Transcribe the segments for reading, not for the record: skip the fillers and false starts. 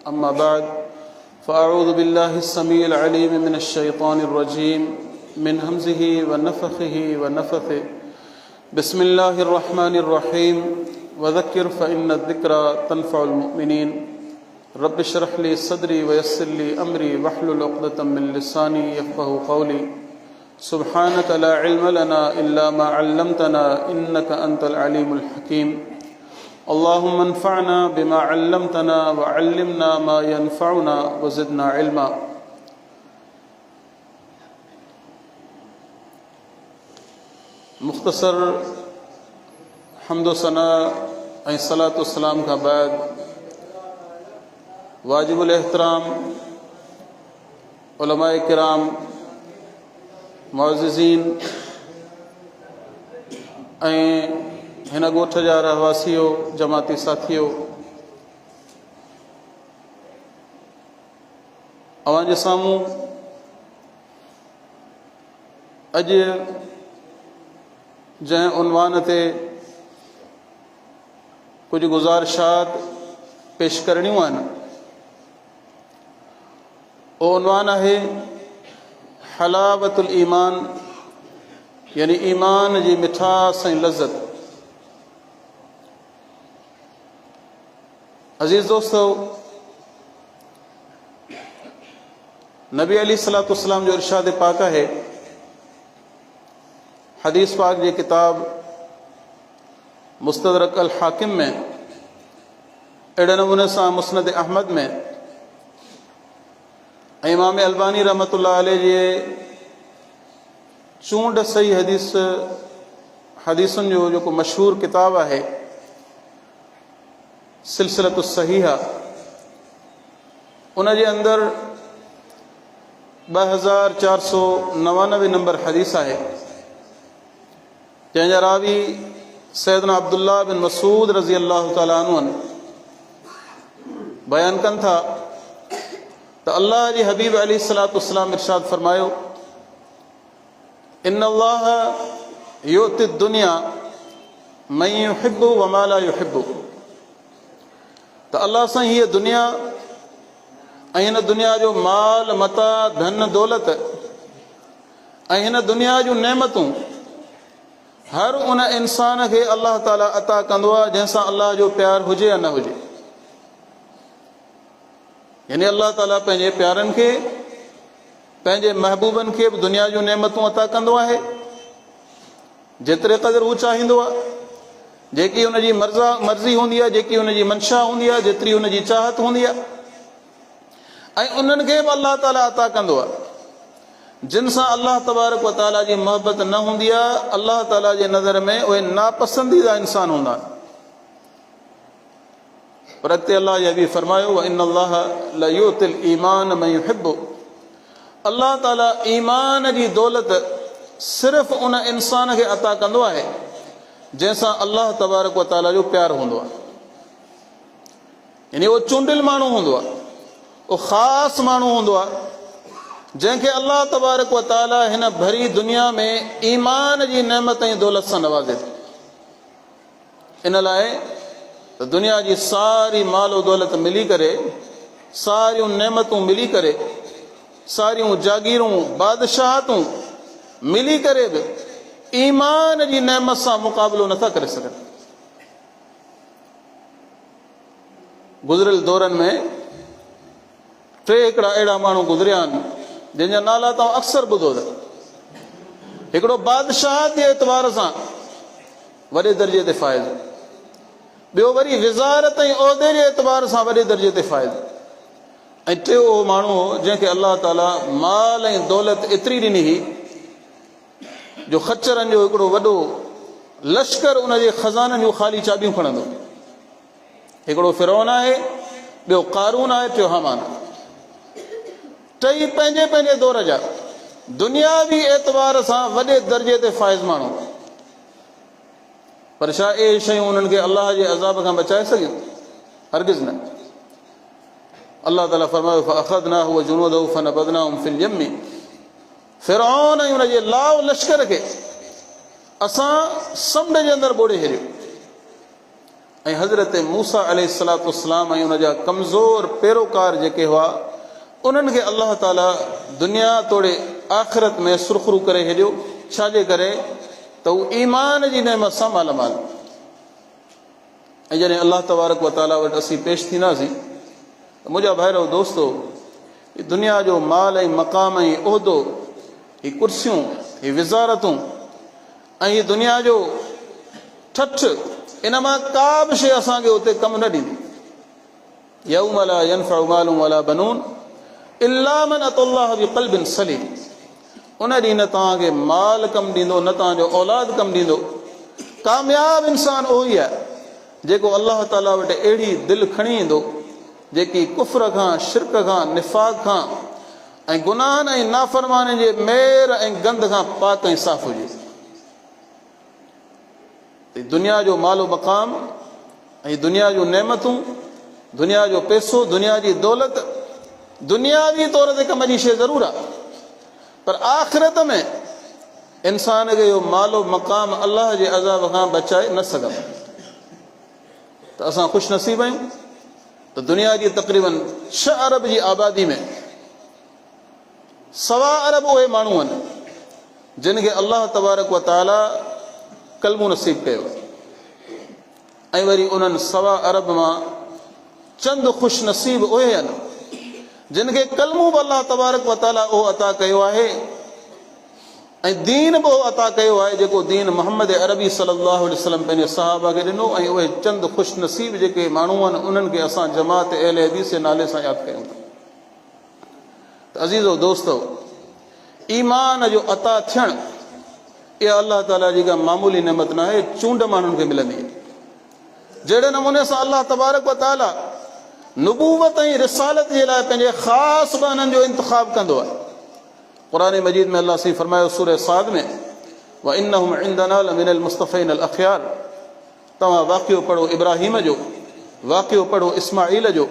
अम्मा बाद फ़अऊज़ु बिल्लाहि अस्समीइल अलीम मिनश शैतानिर रजीम मिन हमज़िही व नफ़ख़िही व नफ़ख़िही बिस्मिल्लाहिर रहमानिर रहीम वज़क्किर फ़इन्न ज़िक्रा तनफ़उल मुमिनीन रब्बि इश्रह ली सदरी व यस्सिर ली अमरी वहलुल उक़दतम मिन लिसानी यफ़क़हू क़ौली सुब्हानक ला इल्म लना इल्ला मा अल्लमतना इन्नका अंतल अलीमुल हकीम अल्लाहुम्मा अन्फ़अना बिमा अल्लमतना व अल्लिमना मा यनफ़उना व ज़िदना इल्मा। मुख्तसर हम्दो सना ऐं सलातो सलाम का बाद वाजिबुल एहतराम उलमाए किराम मुअज़्ज़िज़ीन ऐं हिन ॻोठ जा रहवासियो जमाती साथियो, अवां जे साम्हूं अॼु जंहिं उनवान ते कुछ गुज़ारिशात पेश करणियूं आहिनि, उहो उनवान आहे हलावतुल ईमान, यानी ईमान जी मिठास ऐं लज़्ज़त। अज़ीज़ दोस्तो, नबी अलैहिस्सलातु वस्सलाम जो इरशाद पाक है हदीस पाक जी किताब मुस्तदरक अल हाकिम में, अहिड़े नमूने सां मुस्नद अहमद में, ऐं इमाम अलबानी रहमतुल्लाह अलैह जे चूंड सही हदीसुनि जो जेको मशहूर किताब आहे सिलसिलतु सहीहा, उन जे अंदरि 2499 नंबर हदीस आहे, जंहिंजा रावी सैयदना अब्दुल्लाह बिन मसूद रज़ी अल्लाह ताला अन्हु बयान कनि था त अल्लाह जे हबीब अलैहिस्सलातु वस्सलाम इरशाद फरमायो, इन्नल्लाह युति दुनिया मन युहिब्बु व मा ला युहिब्बु। त अल्लाह सां हीअ दुनिया ऐं हिन दुनिया जो माल मता धन दौलत ऐं हिन दुनिया जूं नेमतूं हर उन इंसान खे अल्लाह ताला अता कंदो आहे जंहिंसां अल्लाह जो प्यार हुजे या न हुजे। यानी अल्लाह ताला पंहिंजे प्यारनि खे, पंहिंजे महबूबनि खे बि दुनिया जूं नेमतूं अता कंदो आहे जेतिरे क़दुरु हू चाहींदो आहे, जेकी हुनजी मर्ज़ी हूंदी आहे, जेकी हुनजी मंशा हूंदी आहे, जेतिरी हुनजी चाहत हूंदी आहे, ऐं उन्हनि खे बि अल्लाह ताला अता कंदो आहे जिन सां अल्लाह तबारक व ताला जी मोहबत न हूंदी आहे। अल्लाह ताला जे नज़र में उहे नापसंदीदा इंसान हूंदा आहिनि। पर अॻिते अल्लाह जे हबीब फरमायो, व इन्नल्लाह ला युतिल ईमान मन युहिब्बु। अल्लाह ताला ईमान जी दौलत सिर्फ़ उन इंसान खे अता कंदो आहे जंहिंसां अल्लाह तबारक व ताला जो प्यार हूंदो आहे। यानी उहो चूंडियल माण्हू हूंदो आहे, उहो ख़ासि माण्हू हूंदो आहे जंहिंखे अल्लाह तबारक व ताला हिन भरी दुनिया में ईमान जी नेमत ऐं दौलत सां नवाज़े थो। इन लाइ त दुनिया जी सारी मालो दौलत मिली करे, सारियूं नेमतूं मिली करे, सारियूं जागीरूं बादशाहतूं मिली करे बि ईमान जी नेमत सां मुक़ाबिलो नथा करे सघनि। गुज़िरियल दौरनि में टे हिकिड़ा अहिड़ा माण्हू गुज़रिया आहिनि जंहिंजा नाला तव्हां अक्सर ॿुधो अथव। हिकिड़ो बादशाह जे एतबार सां वॾे दर्जे ते फ़ाइज़, ॿियो वरी विज़ारत ऐं उहिदे जे एतबार सां वॾे दर्जे ते फ़ाइज़, ऐं टियों उहो माण्हू जंहिंखे अल्लाह ताला माल ऐं दौलत एतिरी ॾिनी हुई जो खच्चरनि जो हिकिड़ो वॾो लश्कर उन जे ख़ज़ाननि जूं ख़ाली चाबियूं खणंदो। हिकिड़ो फिरौन आहे, ॿियो क़ारून आहे, टियों हामान आहे। टई पंहिंजे पंहिंजे दौर जा दुनियावी एतबार सां वॾे दर्जे ते फ़ाइज़ माण्हू, पर छा इहे शयूं उन्हनि खे अल्लाह जे अज़ाब खां बचाए सघियूं? हरगिज़ न। अल्लाह ताला फरमायो, फ़अख़ज़नाहु व जुनूदहु फ़नबज़नाहुम फ़िल यम्मी। फिरौन ऐं उन जे लाव लश्कर खे असां समुंड जे अंदरि ॿोड़े छॾियो। ऐं हज़रत मूसा अलैहिस्सलाम ऐं उन जा कमज़ोर पैरोकार जेके हुआ उन्हनि खे अलाह ताला दुनिया तोड़े आख़िरत में सुरख़रू करे छॾियो। छाजे करे त हू ईमान जी नेमत सां मालामाल। ऐं जॾहिं अलाह तबारक व ताला वटि असीं पेश थींदासीं त मुंहिंजा भाइरो दोस्तो, ही दुनिया जो माल ऐं मक़ाम ऐं उहिदो, ही कुर्सियूं, ही विज़ारतूं ऐं ही दुनिया जो ठठ, इन मां का बि शइ असांखे उते कमु न ॾींदी। यौम ला यनफउ मालुन वला बनून इल्ला मन अतल्लाह बिक़ल्बिन सलीम। उन ॾींहुं न तव्हांखे माल कमु ॾींदो, न तव्हांजो औलाद कमु ॾींदो। कामयाब इंसान उहो ई आहे जेको अलाह ताला वटि अहिड़ी दिलि खणी ईंदो जेकी कुफ्र खां, शिरक खां, निफ़ाक़ खां ऐं गुनाहनि ऐं नाफ़रमानी जे मेर ऐं गंद खां पाक ऐं साफ़ हुजे। दुनिया जो मालो मक़ाम ऐं दुनिया जूं नेमतूं, दुनिया जो पैसो, दुनिया जी दौलत दुनियावी तौर ते कम जी शइ ज़रूरु आहे, पर आख़िरत में इंसान खे इहो मालो मक़ाम अलाह जे अज़ाब खां बचाए न सघंदो। त असां ख़ुशि नसीब आहियूं त दुनिया जी तक़रीबन 6 अरब जी आबादी में 1.25 अरब उहे माण्हू आहिनि जिन खे अलाह तबारक व ताला कलमो नसीब कयो। ऐं वरी उन्हनि 1.25 अरब मां चंद ख़ुशि नसीब उहे आहिनि जिन खे कलमो बि अलाह तबारक व ताला उहो अता कयो आहे ऐं दीन बि उहो अता कयो आहे जेको दीन मोहम्मद अरबी सल्लल्लाहु अलैहि वसल्लम पंहिंजे सहाबा खे ॾिनो। ऐं उहे चंद ख़ुशि नसीब जेके माण्हू आहिनि उन्हनि खे असां जमात अहले हदीस जे नाले सां यादि कयूं था। त अज़ीज़ो दोस्तो, ईमान जो अता थियणु इहा अलाह ताला जी का मामूली नेमत न आहे, चूंड माण्हुनि खे मिलंदी आहे। जहिड़े नमूने सां अलाह तबारक व ताला नुबूवत ऐं रिसालत जे लाइ पंहिंजे ख़ासि बाननि जो इंतिख़ाब कंदो आहे। क़ुरान मजीद में अल्लाह से फरमायो सूरह साद में, व इन्नहुम इंदना लमिनल मुस्तफ़ीन अल अख़यार। तव्हां वाक़ियो पढ़ो इब्राहीम जो, वाक़ियो पढ़ो इस्माईल जो,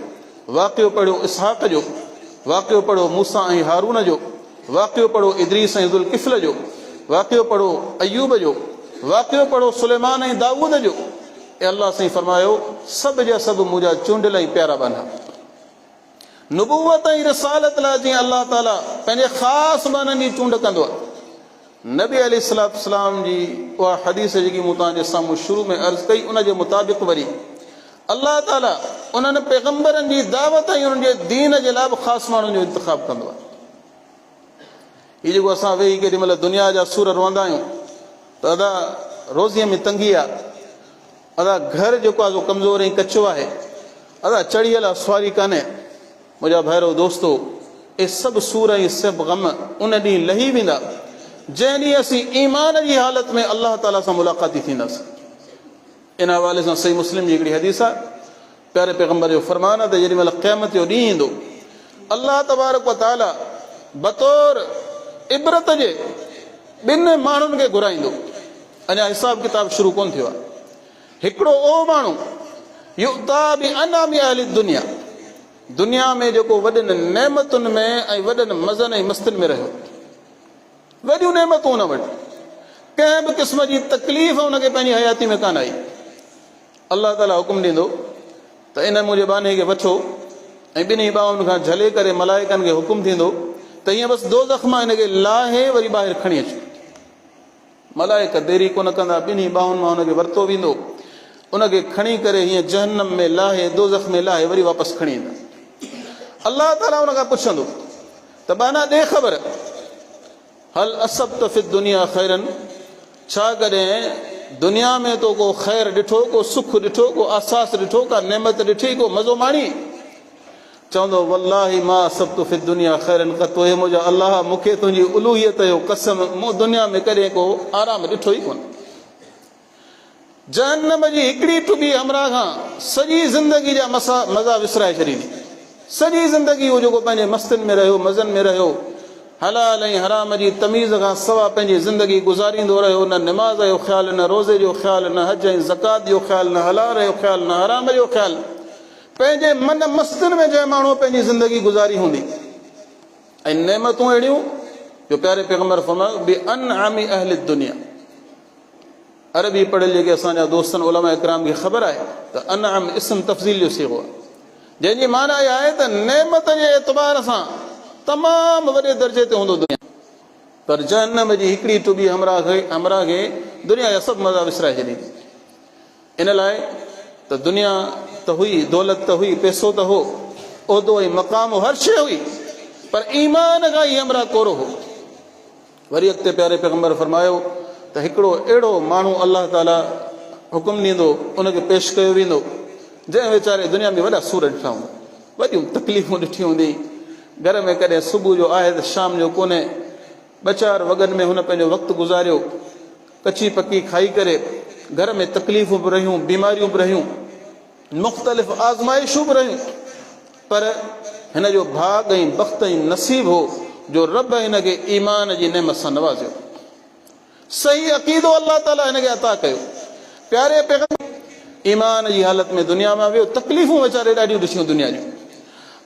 वाक़ियो पढ़ो इसहाक़ जो, वाक़ियो पढ़ो मूसा ऐं हारून जो, वाक़ियो पढ़ो इदरीस ऐं ज़ुल्किफ़्ल जो, वाक़ियो पढ़ो अयूब जो, वाक़ियो पढ़ो सुलेमान ऐं दाऊद जो। ऐं अल्लाह साईं फरमायो सभु जा सभु मुंहिंजा चूंडियल ऐं प्यारा बाना। नुबूवत ऐं रिसालत लाइ जीअं अल्लाह ताला पंहिंजे ख़ासि बाननि जी चूंड कंदो आहे, नबी अलैहिस्सलाम जी उहा हदीस जेकी मूं तव्हांजे साम्हूं शुरू में अर्ज़ु कई उन जे मुताबिक़ वरी अल्लाह ताला उन्हनि पैगंबरनि जी दावत ऐं उन्हनि जे दीन जे लाइ बि ख़ासि माण्हुनि जो इंतिख़ाब कंदो आहे। हीअ जेको असां वेही केॾी महिल दुनिया जा सूर रहंदा आहियूं त अदा रोज़ीअ में तंगी आहे, अदा घर जेको आहे कमज़ोर ऐं कचो आहे, अदा चढ़ियल आहे, सुवारी कान्हे। मुंहिंजा भाइरो दोस्तो, इहे सभु सूर ऐं सभु ग़म उन ॾींहुं लही वेंदा जंहिं ॾींहुं असीं ईमान जी हालत में अलाह ताला सां मुलाक़ाती थींदासीं। इन हवाले सां सही मुस्लिम जी हिकिड़ी हदीस आहे, प्यारे पैगंबर जो फरमान आहे त जेॾी महिल क़यामत जो ॾींहुं ईंदो अलाह तबारक व ताला बतौर इबरत जे 2 माण्हुनि खे घुराईंदो। अञा हिसाब किताब शुरू कोन थियो आहे। हिकिड़ो उहो माण्हू युता बि अनामी अहली दुनिया, दुनिया में जेको वॾनि नेमतुनि में ऐं वॾनि मज़नि ऐं मस्तनि में रहियो, वॾियूं नेमतूं न वटि, कंहिं बि क़िस्म जी तकलीफ़ हुनखे पंहिंजी हयाती में कान आई। अलाह ताला हुकुम ॾींदो त इन मुंहिंजे बाने खे वठो ऐं 2 ॿाहुनि खां झले करे मलाइकनि खे हुकुम थींदो त ईअं बसि दोज़ख मां हिनखे लाहे वरी ॿाहिरि खणी अचो। मलाइक देरी कोन कंदा, 2 ॿाहुनि मां हुनखे वरितो वेंदो, उनखे खणी करे हीअं जहन्नम में लाहे, दोज़ख में लाहे वरी वापसि खणी ईंदा। अलाह ताला हुन खां पुछंदो त बाना ॾे ख़बर, हल असब्त फि दुनिया ख़ैरन, छा कॾहिं दुनिया में तो को ख़ैर ॾिठो, को सुख ॾिठो, को आसास ॾिठो, का नेमत ॾिठी, को मज़ो माणी? चवंदो वल्लाही मां असब्तु फि दुनिया ख़ैरन क़त्तु, हे मुंहिंजा अलाह मूंखे तुंहिंजी उलूहियत जो कसम, मूं दुनिया में कॾहिं को आराम ॾिठो ई कोन। जहन्नम जी हिकिड़ी टुॿी हमरा खां सॼी ज़िंदगी जा मज़ा विसराए छॾींदी। सॼी ज़िंदगी उहो जेको पंहिंजे मस्तनि में रहियो, मज़नि में रहियो, हलाल ऐं हराम जी तमीज़ खां सवाइ पंहिंजी ज़िंदगी गुज़ारींदो रहियो, न निमाज़ जो ख़्यालु, न रोज़े जो ख़्यालु, न हज ऐं ज़कात जो ख़्यालु, न हलाल जो ख़्यालु, न हराम जो ख़्यालु, पंहिंजे मन मस्तनि में जंहिं माण्हू पंहिंजी ज़िंदगी गुज़ारी हूंदी। ऐं नेमतूं अहिड़ियूं जो प्यारे पैगंबर फरमायो बि अनआमी अहली दुनिया, अरबी पढ़ियल जेके असांजा दोस्तनि उलमा इकराम खे ख़बर आहे त अनअम इस्म तफ़ज़ील जो सीगो आहे, जंहिंजी माना इहा आहे त नेमत जे एतबार सां तमामु वॾे दर्जे ते हूंदो दुनिया, पर जहन्नम जी हिकिड़ी टुॿी हमरा खे दुनिया जा सभु मज़ा विसराए छॾींदी। इन लाइ त दुनिया त हुई, दौलत त हुई, पैसो त हो, उहिदो ऐं मक़ाम हर शइ हुई, पर ईमान खां ई हमरा कोरो हो। वरी अॻिते प्यारे पैगम्बर फरमायो त हिकिड़ो अहिड़ो माण्हू अलाह ताला हुकुम ॾींदो, उनखे पेश कयो वेंदो, जंहिं वीचारे दुनिया में वॾा सूर ॾिठा हूंदा, वॾियूं तकलीफ़ूं ॾिठियूं हूंदी, घर में कॾहिं सुबुह जो आहे त शाम जो कोन्हे, 2-4 वॻनि में हुन पंहिंजो वक़्तु गुज़ारियो, कची पकी खाई करे, घर में तकलीफ़ूं बि रहियूं, बीमारियूं बि रहियूं, मुख़्तलिफ़ आज़माइशूं बि रहियूं, पर हिन जो भाग ऐं बख़्त ऐं नसीब हो जो रब हिनखे ईमान जी नेमत सां नवाज़ियो, सही अक़ीदो अलाह ताला हिनखे अता कयो। प्यारे पैगम्बर ईमान जी हालत में दुनिया में वियो, तकलीफ़ूं वीचारे ॾाढियूं ॾिसियूं दुनिया जूं।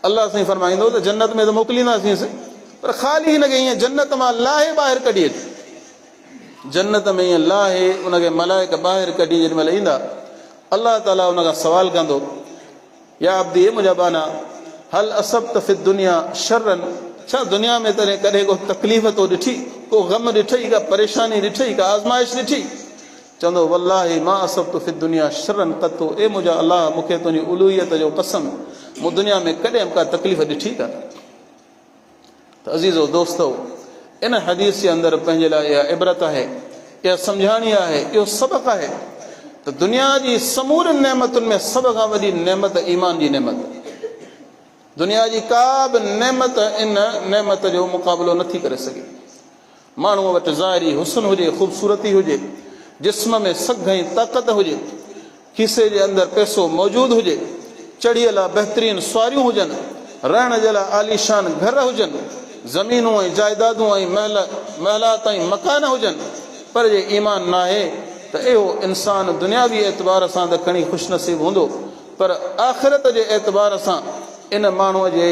अलाह साईं फरमाईंदो त जन्नत में त मोकिलींदासींसि, पर ख़ाली हिनखे ईअं जन्नत मां लाहे ॿाहिरि कढी अचे, जन्नत में ईअं लाहे उनखे मलाइक ॿाहिरि कढी जेॾी महिल ईंदा, अलाह ताला उन खां सवाल कंदो, या अब्दी मुंहिंजा बाना हल असब त फ़ि दुनिया शर्रन, छा दुनिया में तॾहिं कॾहिं को तकलीफ़ तो ॾिठी, को गम ॾिठई, का परेशानी ॾिठई, का आज़माइश ॾिठी? चवंदो वल्लाहि मां असब त फ़ि दुनिया शर्रन क़त्तु, ए मुंहिंजा अलाह मूंखे तुंहिंजी उलूहियत जो कसम, मूं दुनिया में कॾहिं का तकलीफ़ ॾिठी कान। त अज़ीज़ो दोस्तो, इन हदीस जे अंदरि पंहिंजे लाइ इहा इबरत आहे, इहा सम्झाणी आहे, इहो सबक़ आहे त दुनिया जी समूरियुनि नेमतुनि में सभ खां वॾी नेमत ईमान जी नेमत। दुनिया जी का बि नेमत इन नेमत जो मुक़ाबिलो नथी करे सघे। माण्हूअ वटि ज़ाहिरी हुस्न हुजे, ख़ूबसूरती हुजे, जिस्म में सघ ऐं ताक़त हुजे, खीसे जे अंदरि पैसो मौजूदु हुजे, चढ़ियल बहितरीन सुवारियूं हुजनि, रहण जे लाइ आलीशान घर हुजनि, ज़मीनूं ऐं जाइदादूं ऐं महलात ऐं मकान हुजनि, पर जे ईमान न आहे त इहो इंसानु दुनियावी एतबार सां त खणी ख़ुशनसीब हूंदो, पर आख़िरत जे एतबार सां इन माण्हूअ जे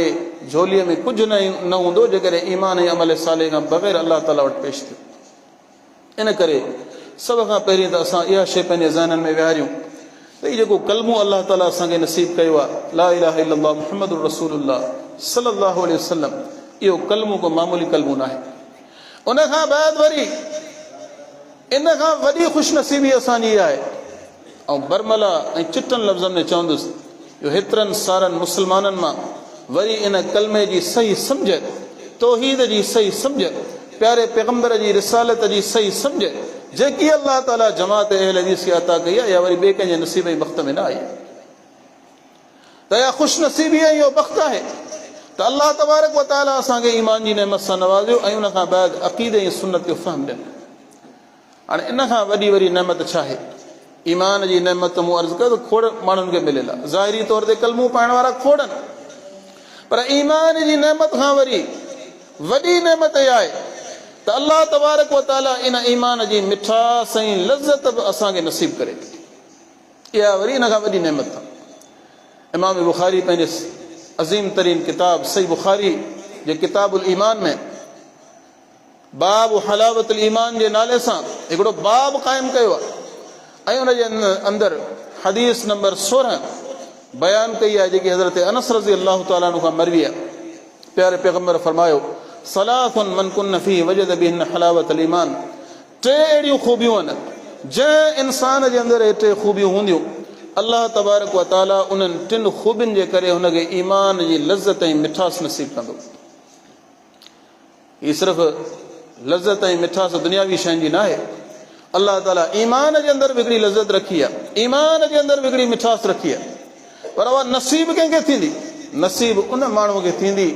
झोलीअ में कुझु न हूंदो जेकॾहिं ईमान ऐं अमल साले खां बग़ैर अलाह ताला वटि पेश थियो। इन करे सभ खां पहिरीं त असां इहा शइ पंहिंजे ज़हननि में विहारियूं त हीउ जेको कलमो अलाह ताला असांखे नसीब कयो आहे, ला इलाहा इल्लल्लाह मुहम्मदुर रसूलुल्लाह सल्लल्लाहु अलैहि वसल्लम, इहो कलमो को मामूली कलमो न आहे। उन खां बाद वरी इन खां वॾी ख़ुशनसीबी असांजी आहे, ऐं बरमला ऐं चिटनि लफ़्ज़नि में चवंदुसि, जो हेतिरनि सारनि मुस्लमाननि मां वरी इन कलमे जी सही सम्झ, तौहीद जी सही सम्झ, प्यारे पैगम्बर जी रिसालत जी सही सम्झ, जेकी अलाह ताला जमात अहल हदीस खे अता कई आहे, या वरी ॿिए कंहिंजे नसीब ऐं वक़्त में न आई। त इहा ख़ुशनसीबी ऐं इहो वक़्तु आहे त अलाह तबारक व ताला असांखे ईमान जी नेमत सां नवाज़ियो ऐं उन खां बाद अक़ीदे ऐं सुन्नत जो फ़हम ॾिनो। हाणे इन खां वॾी वॾी नेमत छा आहे? ईमान जी नेमत मूं अर्ज़ु कयो त खोड़ माण्हुनि खे मिलियल आहे, ज़ाहिरी तौर ते कलमू पाइण वारा खोड़नि, पर ईमान जी नेमत खां वरी वॾी नेमत इहा आहे त अलाह तबारक व ताला इन ईमान जी मिठास ऐं लज़त बि असांखे नसीब करे, इहा वरी इन खां वॾी नेमत आहे। इमाम बुखारी पंहिंजे अज़ीम तरीन किताब सही बुखारी जे किताबुल ईमान में बाब हलावतुल ईमान जे नाले सां हिकिड़ो बाब क़ाइमु कयो आहे, ऐं उनजे अंदरि हदीस नंबर 16 बयानु कई आहे, जेकी हज़रत अनस रज़ी अल्लाह ताला अन्हु खां मरवी आहे। प्यारे पैगम्बर फरमायो, सलासुन मन कुन्न फीह वजद बिहिन हलावतुल ईमान, 3 अहिड़ियूं ख़ूबियूं आहिनि जंहिं इंसान जे अंदरि हे 3 ख़ूबियूं हूंदियूं, अलाह तबारक व ताला उन्हनि 3 ख़ूबियुनि जे करे हुनखे ईमान जी लज़त ऐं मिठास नसीब कंदो। हीअ सिर्फ़ु लज़त ऐं मिठास दुनियावी शयुनि जी न आहे, अलाह ताला ईमान जे अंदरि बि हिकिड़ी लज़त रखी आहे, ईमान जे अंदरि बि हिकिड़ी मिठास रखी आहे, पर उहा नसीब कंहिंखे थींदी? नसीब उन माण्हूअ खे थींदी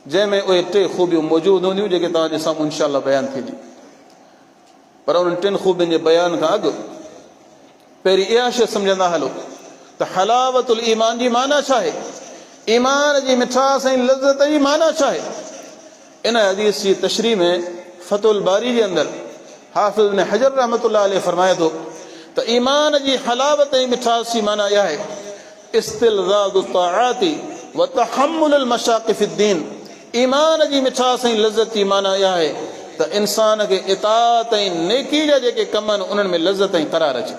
जंहिंमें उहे 3 ख़ूबियूं मौजूदु हूंदियूं, जेके तव्हांजे साम्हूं इंशा अल्लाह बयानु थींदी। पर उन्हनि 3 ख़ूबियुनि जे बयान खां अॻु पहिरीं इहा शइ सम्झंदा हलो त हलावतुल ईमान जी माना छा आहे, ईमान जी मिठास ऐं लज़त जी माना छा आहे। इन हदीस जी तशरीह में फतुल बारी जे अंदरि हाफ़िज़ इब्न हजर रहमतुल्लाह अलैह फरमाए थो त ईमान जी हलावत ऐं मिठास जी माना इहा आहे, इस्तिलज़ाज़ु ताआति व तहम्मुलुल मशाक़ि फ़िद्दीन। ईमान जी मिठास ऐं लज़त जी माना इहा आहे त इंसान खे इताअत ऐं नेकी जा जेके कम आहिनि उन्हनि में लज़त ऐं करार अचे।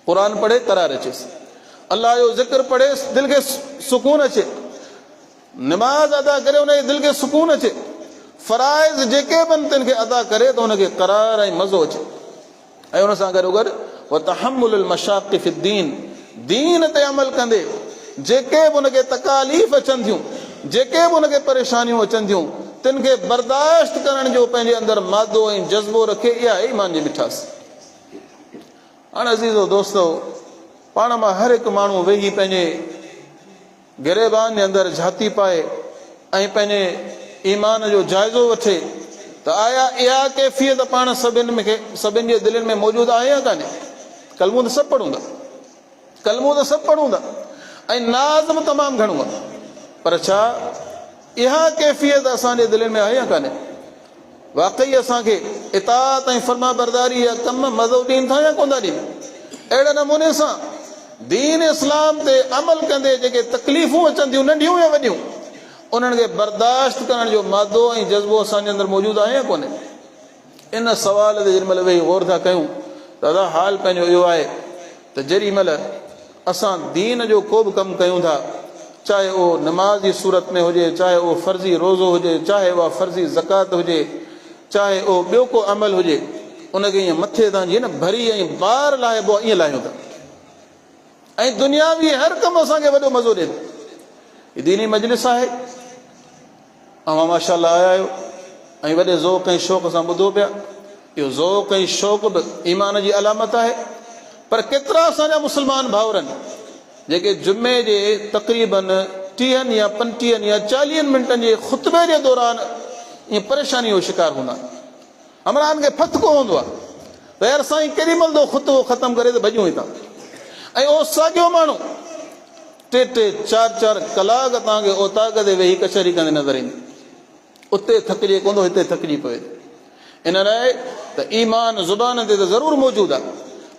क़ुर पढ़े करार अचेसि, अलाह जो ज़िक्र पढ़े दिलि खे सुकून अचे, नमाज़ अदा करे उनजे दिलि खे सुकून अचे, फ़राइज़ जेके बि तिन खे अदा करे त हुनखे करार ऐं मज़ो अचे। ऐं हुन सां गॾो गॾु व तहम्मुल मशाक़ि फ़ी दीन, दीन ते अमल कंदे जेके बि हुनखे तकालीफ़ अचनि थियूं, जेके बि हुनखे परेशानियूं अचनि थियूं, तिन खे बर्दाश्त करण जो पंहिंजे अंदरि मादो ऐं जज़्बो रखे, इहा ईमान जी मिठास। हाणे अज़ीज़ो दोस्तो, पाण मां हर हिकु माण्हू वेही पंहिंजे गिरेबान जे अंदरि झाती पाए ऐं पंहिंजे ईमान जो जाइज़ो वठे त आया इहा कैफ़ियत पाण सभिनि जे दिलनि में मौजूदु आहे या कान्हे। कलमूं त सभु पढ़ूं था, कलमूं त सभु पढ़ूं था ऐं नाज़म तमामु घणो आहे, पर छा इहा कैफ़ियत असांजे दिलनि में आहे या कान्हे। वाक़ई असांखे इताअत ऐं फर्मा बरदारी या कम मज़ो ॾियनि था या कोन था ॾियनि। अहिड़े नमूने सां दीन इस्लाम ते अमल कंदे जेके तकलीफ़ूं अचनि थियूं नंढियूं या वॾियूं, उन्हनि खे बर्दाश्त करण जो मादो ऐं जज़्बो असांजे अंदरि मौजूदु आहे या कोन्हे। इन सवाल ते जेॾी महिल वेही गौर था कयूं त दादा हाल पंहिंजो इहो आहे त जेॾी महिल असां दीन जो को बि कमु कयूं था, चाहे उहो नमाज़ जी सूरत में हुजे, चाहे उहो फ़र्ज़ी रोज़ो हुजे, चाहे उहा फ़र्ज़ी ज़कात हुजे, चाहे उहो ॿियो को अमल हुजे, उनखे ईअं मथे तां जीअं न भरी ऐं ॿार लाहिबो ईअं लाहियूं था। ऐं दुनियावी हर कमु असांखे वॾो मज़ो ॾिए। हीअ दीनी मजलिस आहे, अवां माशाअल्लाह आया आहियो ऐं वॾे ज़ौक़ ऐं शौक़ सां ॿुधो पिया। इहो ज़ौक़ ऐं शौक़ बि ईमान जी अलामत आहे। पर केतिरा असांजा मुस्लमान भाउर आहिनि जेके जुमे जे तक़रीबन 30 या 35 या 40 मिंटनि जे ख़ुतबे जे दौरान ईअं परेशानी जो शिकार हूंदा आहिनि। हमरान खे फतको हूंदो आहे त यार साईं केॾी महिल तो ख़ुतबो ख़तमु करे त भॼूं हितां। ऐं उहो साॻियो माण्हू 3-3, 4-4 कलाक तव्हांखे ओताक ते वेही कचहरी कंदे नज़र ईंदी। उते थकिजे कोन थो, हिते थकिजी पए। इन लाइ त ईमान ज़ुबान ते त ज़रूरु मौजूदु आहे,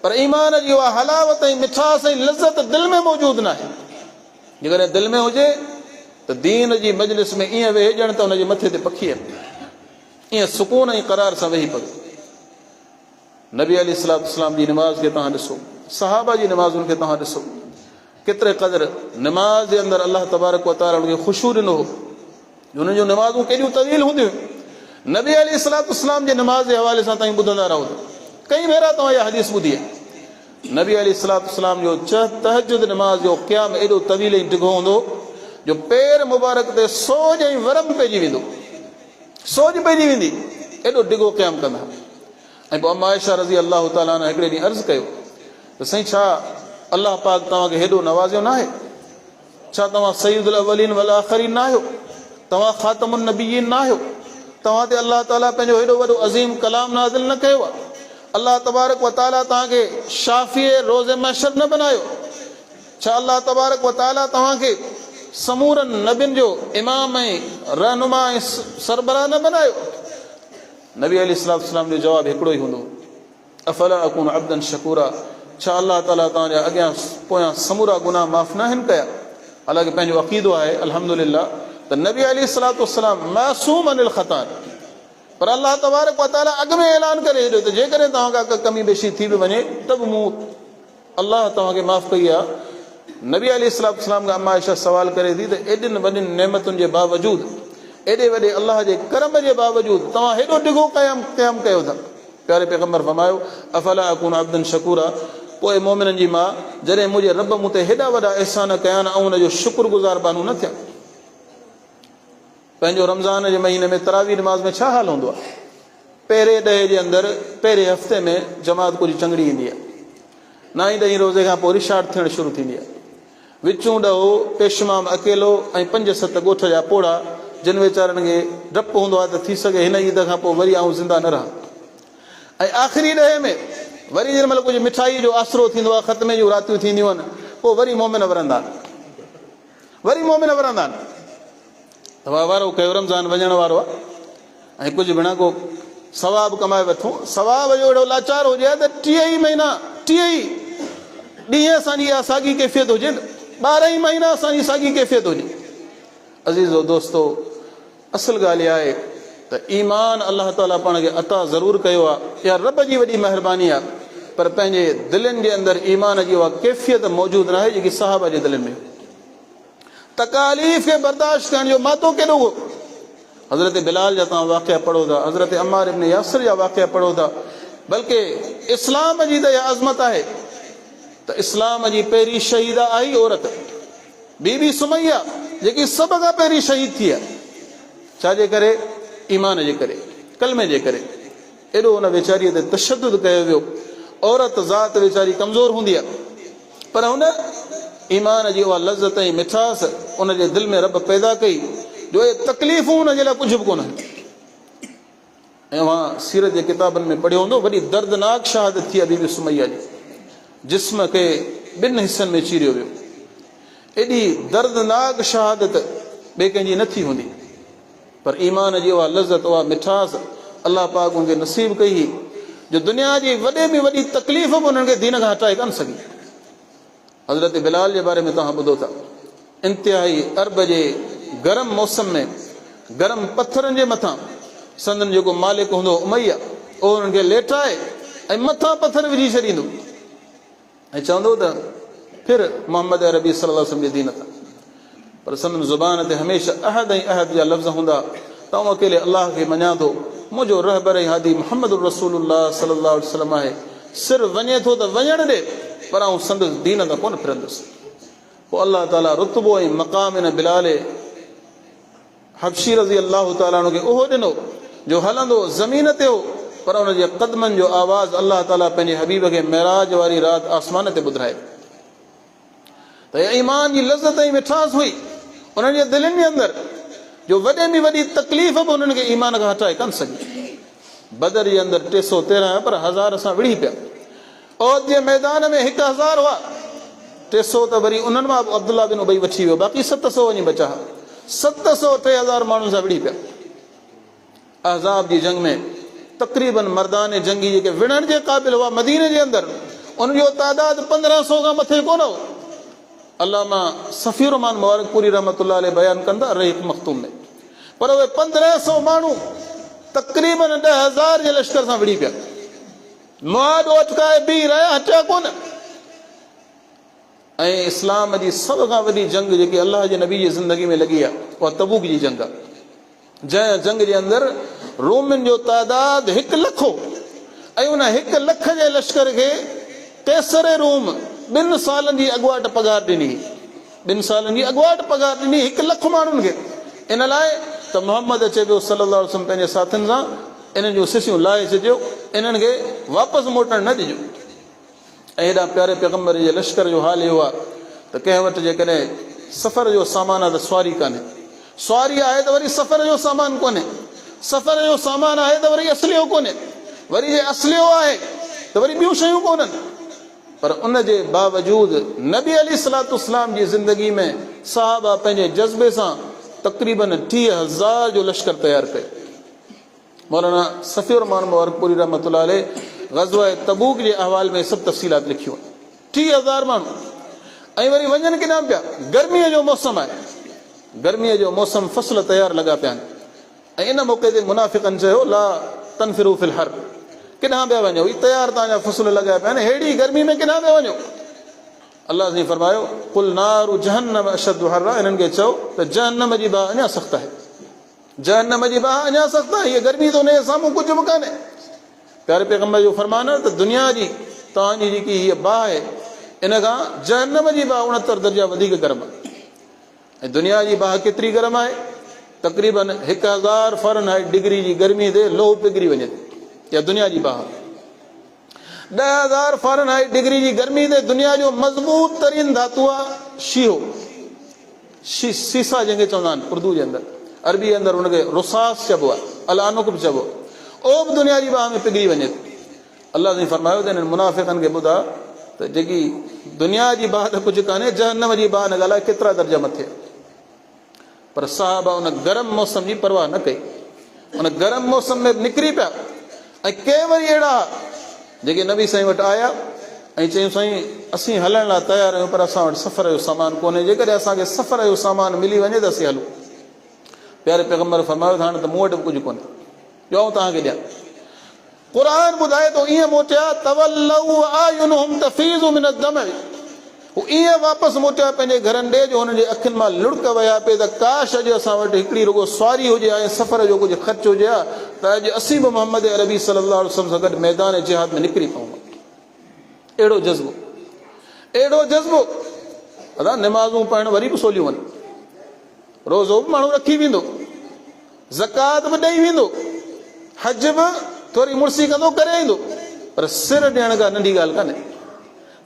पर ईमान जी उहा हलावत ऐं मिठास ऐं लज़त दिलि में मौजूदु न आहे। जेकॾहिं दिलि में हुजे त दीन जी मजलिस में ईअं वेही ॼण त हुनजे मथे ते पखी ईअं सुकून ऐं करार सां वेही पवे। नबी अलैहिस्सलाम जी निमाज़ खे तव्हां ॾिसो, सहाबा जी निमाज़ुनि खे तव्हां ॾिसो, केतिरे क़दुरु निमाज़ जे अंदरि अलाह तबारक व तआला उनखे ख़ुशू ॾिनो हो। हुननि जूं निमाज़ूं केॾियूं तवील हूंदियूं। नबी अलैहिस्सलाम जे निमाज़ जे हवाले सां तव्हां ॿुधंदा रहो था। कई भेरा तव्हां इहा हदीस ॿुधी आहे। नबी अलैहिस्सलाम जो तहज्जुद निमाज़ जो क़याम एॾो तवील ऐं डिघो हूंदो जो पेर मुबारक ते सोज ऐं वरम पइजी वेंदो, सोज पइजी वेंदी, एॾो डिघो क़याम कंदा। ऐं पोइ अम्मा आयशा रज़ी अलाह ताला अन्हा हिकिड़े ॾींहुं अर्ज़ु कयो त साईं छा अलाह पाक तव्हांखे हेॾो नवाज़ियो न आहे? छा तव्हां सईदुल अवलीन वल आख़रीन न आहियो? तव्हां ख़ातमुन नबीयीन न आहियो? तव्हां ते अलाह ताला पंहिंजो हेॾो वॾो अज़ीम कलाम नाज़िल न कयो आहे? अलाह तबारक व ताला तव्हांखे शाफ़ी रोज़े महशर न बनायो? छा अलाह तबारक व ताला तव्हांखे समूरनि नबियुनि जो इमाम ऐं रहनुमा ऐं सरबराह न बनायो? नबी अलैहिस्सलाम जो जवाबु हिकिड़ो ई हूंदो, अफला अकून अब्दन शकूरा। छा अलाह ताला तव्हांजा अॻियां पोयां समूरा गुनाह माफ़ न आहिनि कया? हालांकि पंहिंजो अक़ीदो आहे अल्हम्दुलिल्लाह त नबी अलैहिस्सलाम मासूम अनिल ख़ता, पर अलाह तबारक व तआला अॻु में ऐलान करे छॾियो त जेकॾहिं तव्हांखां का कमी बेशी थी बि वञे त बि मूं अलाह तव्हांखे माफ़ कई आहे। नबी अलैहिस्सलाम खां अम्मा आयशा सवाल करे थी त एॾिन वॾियुनि नेमतुनि जे बावजूदि, एॾे वॾे अलाह जे करम जे बावजूदि तव्हां हेॾो डिघो क़याम कयो था। प्यारे पैगम्बर फरमायो अफला अकून अब्दन शकूरा। पोइ मोमिननि जी मां जॾहिं मुंहिंजे रब मूं ते हेॾा वॾा अहसान कया आहिनि ऐं हुनजो शुक्रगुज़ार बानू न थिया। पंहिंजो रमज़ान जे महीने में तरावी नमाज़ में छा हाल हूंदो आहे? पहिरें ॾहे जे अंदरि पहिरें हफ़्ते में जमात कुझु चङड़ी ईंदी आहे। 9-10 रोज़े खां पोइ रिशाट थियणु शुरू थींदी आहे। विचूं ॾहो पेशमाम अकेलो ऐं 5-7 ॻोठ जा पोड़ा, जिन वीचारनि खे डपु हूंदो आहे त थी सघे हिन ईद खां पोइ वरी आऊं ज़िंदा न रहां। ऐं आख़िरी ॾहे में वरी जेॾी महिल कुझु मिठाई जो आसिरो थींदो आहे, ख़तमे जूं रातियूं थींदियूं आहिनि, पोइ वरी मोमिन वरंदा आहिनि, वरी मोमिन वरंदा आहिनि। त वारो कयो रमज़ान वञण वारो आहे ऐं कुझु बिना को सवाबु कमाए वठूं। सवाब जो अहिड़ो लाचार हुजे त 30 महीना 30 ॾींहं असांजी इहा साॻी कैफ़ियत हुजे, 12 महीना असांजी साॻी कैफ़ियत हुजे। अज़ीज़ो दोस्तो, असल ॻाल्हि इहा आहे त ईमान अलाह ताला पाण खे अता ज़रूरु कयो आहे। इहा रब जी वॾी महिरबानी आहे, पर पंहिंजे दिलनि जे अंदरि ईमान जी उहा कैफ़ियत मौजूदु न आहे जेकी सहाबा जे दिलनि में। तकालीफ़ खे बर्दाश्त करण जो मातो केॾो हो। हज़रत बिलाल जा तव्हां वाक़िया पढ़ो था, हज़रत अम्मार इब्न यासिर जा वाक़िया पढ़ो था। बल्कि इस्लाम जी त इहा अज़मत आहे त इस्लाम जी पहिरीं शहीदा आई औरत बीबी सुमैया, जेकी सभ खां पहिरीं शहीद थी आहे। छाजे करे? ईमान जे करे, कलमे जे करे। एॾो हुन वेचारीअ ते तशद्दुद कयो वियो। औरत ज़ात वेचारी कमज़ोर हूंदी आहे, पर हुन ईमान जी उहा लज़त ऐं मिठास उनजे दिलि में रब पैदा कई जो इहे तकलीफ़ूं हुनजे लाइ कुझु बि कोन। ऐं उहा सीरत जे किताबनि में पढ़ियो हूंदो, वॾी दर्दनाक शहादत थी आहे बीबी सुमैया जी। जिस्म खे ॿिनि हिसनि में चीरियो वियो। एॾी दर्दनाक शहादत ॿिए कंहिंजी न थी हूंदी, पर ईमान जी उहा लज़त, उहा मिठास अलाह पाक उनखे नसीब कई जो दुनिया जी वॾे में वॾी तकलीफ़ बि उन्हनि खे दीन खां हटाए कोन सघी। हज़रत बिलाल जे बारे में तव्हां ॿुधो था, इंतिहाई अरब जे गरम मौसम में गरम पथरनि जे मथां संदन जेको मालिक हूंदो उमैया, उहो उन्हनि खे लेटाए ऐं मथां पथर विझी छॾींदो ऐं चवंदो त फिर मोहम्मद अरबी सल्लल्लाहु अलैहि वसल्लम जे दीन तां। पर संदन ज़ुबान ते हमेशह अहद ऐं अहद जा लफ़्ज़ हूंदा त आउं अकेले अलाह खे मञा थो, मुंहिंजो रहबर ऐं हादी मुहम्मद रसूलुल्लाह सल्लल्लाहु अलैहि वसल्लम आहे। सिर वञे थो त वञण ॾे, पर आउं संदसि दीन तां कोन फिरंदुसि। पोइ अलाह ताला रुतबो ऐं मक़ाम इन बिलाल हबशी रज़ी अलाह ताला खे उहो ॾिनो जो हलंदो ज़मीन ते हो, पर उनजे क़दमनि जो आवाज़ अलाह ताला पंहिंजे हबीब खे मेराज वारी राति आसमान ते ॿुधाए। त ईमान जी लज़त ऐं मिठास हुई उन्हनि जे दिलनि जे अंदरि जो वॾे में वॾी तकलीफ़ बि उन्हनि खे ईमान खां हटाए कोन सघी। बदर जे अंदरि 313 पर 1000 सां विढ़ी पिया। औद जे मैदान में 1000 हुआ, 300 त वरी उन्हनि मां अब्दुल्ला बिन उबई वठी वियो, बाक़ी 700 वञी बचा। 700 3000 माण्हुनि सां विढ़ी पिया। अहज़ाब जी जंग में तक़रीबन मर्दान जंगी जेके विढ़ण जे क़ाबिल हुआ मदीने जे अंदरि, उनजो तादाद 1500 खां मथे कोन हो। अल्लामा सफ़ीर रहमान मुबारकपुरी रहमतुल्लाह अलैह बयान कंदा रहीक़ मख़तूम में, पर उहे 1500 माण्हू तक़रीबन 10,000 जे लश्कर सां विढ़ी पिया। मुआद अटकाए बीह रहिया, हटिया कोन। ऐं इस्लाम जी सभ खां वॾी जंग जेकी अलाह जे नबी जी ज़िंदगी में लॻी आहे, उहा तबूक जी जंग आहे। जंहिं जंग जे अंदरि रोमियुनि जो तादाद 1 लख हो ऐं उन 1 लख जे लश्कर खे कैसर रोम 2 सालनि जी अॻुवाट पघार ॾिनी। 2 सालनि जी अॻुवाट पघार ॾिनी 1 लख माण्हुनि खे। इन लाइ त मोहम्मद अचे पियो सल्लल्लाहु अलैहि वसल्लम पंहिंजे साथियुनि सां, इन्हनि जूं सिसियूं लाहे छॾियो, इन्हनि खे वापसि मोटणु न ॾिजो। ऐं हेॾा प्यारे पैगम्बर जे लश्कर जो हाल इहो आहे त कंहिं वटि जेकॾहिं सफ़र जो सामान आहे त सुवारी कान्हे, सुवारी आहे त वरी सफ़र जो सामान कोन्हे, सफ़र जो सामान आहे त वरी असलियो कोन्हे, वरी जे असलियो आहे त वरी ॿियूं शयूं कोन्हनि। पर उन जे बावजूदि नबी अलैहिस्सलाम जी ज़िंदगी में सहाबा पंहिंजे जज़्बे सां तक़रीबन 30,000 जो लश्कर तयारु कयो। मौलाना सफ़ीर रहमान मुबारकपुरी रहमतुल्लाह अलैह ग़ज़वा तबूक जे अहवाल में सभु तफ़सीलात लिखियूं आहिनि। 30,000 माण्हू ऐं वरी वञनि किथां पिया? गर्मीअ जो मौसम आहे, गर्मीअ जो मौसम, फसल तयारु लॻा पिया आहिनि। ऐं इन मौक़े ते मुनाफ़िक़नि चयो ला तनफिरू फिल हर, किथां पिया वञो, ही तयारु तव्हांजा फसल लॻा पिया आहिनि, हेड़ी गर्मी में किथां पिया वञो? अलाह साईं फरमायो कुल नारु जहन्नम अशद्दु हर्रा, इन्हनि खे चओ त जहन्नम जी बाहि अञा सख़्तु आहे, जहन्नम जी बाहि अञा सख़्तु आहे, हीअ गर्मी त हुनजे साम्हूं कुझु बि कान्हे। प्यारे पैगम्बर जो फरमान आहे त दुनिया जी तव्हांजी जेकी हीअ बाहि आहे, इन खां जहन्नम जी बाहि 69 दर्जा वधीक गरम आहे। ऐं दुनिया जी बाहि केतिरी गरम आहे? तक़रीबन 1000 फ़ारेनहाइट डिग्री जी गर्मी ते लोह पिघरी वञे थी। या दुनिया जी बाहि 10,000 फ़ारेनहाइट डिग्री जी गर्मी ते दुनिया जो मज़बूत तरीन धातु आहे शीहो, सीसा जंहिंखे चवंदा आहिनि उर्दू जे अंदरि, अरबी जे अंदरि हुनखे रुसास चइबो आहे, अलानुक बि चइबो आहे। उहो बि दुनिया जी बाहि में पिघरी वञे थो। अलाह साईं फरमायो त हिननि मुनाफ़िक़नि खे ॿुधा त जेकी दुनिया जी बाहि त कुझु कान्हे, जहन्नम जी बाहि न ॻाल्हाए केतिरा दर्जा मथे। पर साहबा उन गरम मौसम जी परवाह न कई, उन गरम मौसम में निकिरी पिया। ऐं के वरी अहिड़ा जेके नबी साईं वटि आया ऐं चयूं साईं असीं हलण लाइ तयारु आहियूं, पर असां वटि सफ़र जो सामान कोन्हे, जेकॾहिं असांखे सफ़र जो सामान मिली वञे त असीं हलूं। प्यारे पैगम्बर फरमायो त हाणे त मूं वटि बि कुझु कोन्हे, जो आउं तव्हांखे ॾियां। क़ुरान ॿुधाए थो ईअं मोटिया तवल्लऊ आयुनुहुम तफीज़ु मिन अद-दम, हू ईअं वापसि मोटिया पंहिंजे घरनि ॾे जो हुननि जे अखियुनि मां लुड़क विया पे त काश अॼु असां वटि हिकिड़ी रुगो सवारी हुजे ऐं सफ़र जो कुझु ख़र्च हुजे हा त अॼु असीं बि मोहम्मद अरबी सल्लल्लाहु अलैहि वसल्लम सां गॾु मैदान जिहाद में निकिरी पऊं। अहिड़ो जज़्बो, अहिड़ो जज़्बो। अदा निमाज़ूं पढ़णु वरी बि सोलियूं आहिनि, रोज़ो बि माण्हू रखी वेंदो, ज़कात बि ॾेई वेंदो, हज बि थोरी मुड़सी कंदो करे ईंदो, पर सिर ॾियण खां नंढी ॻाल्हि कान्हे,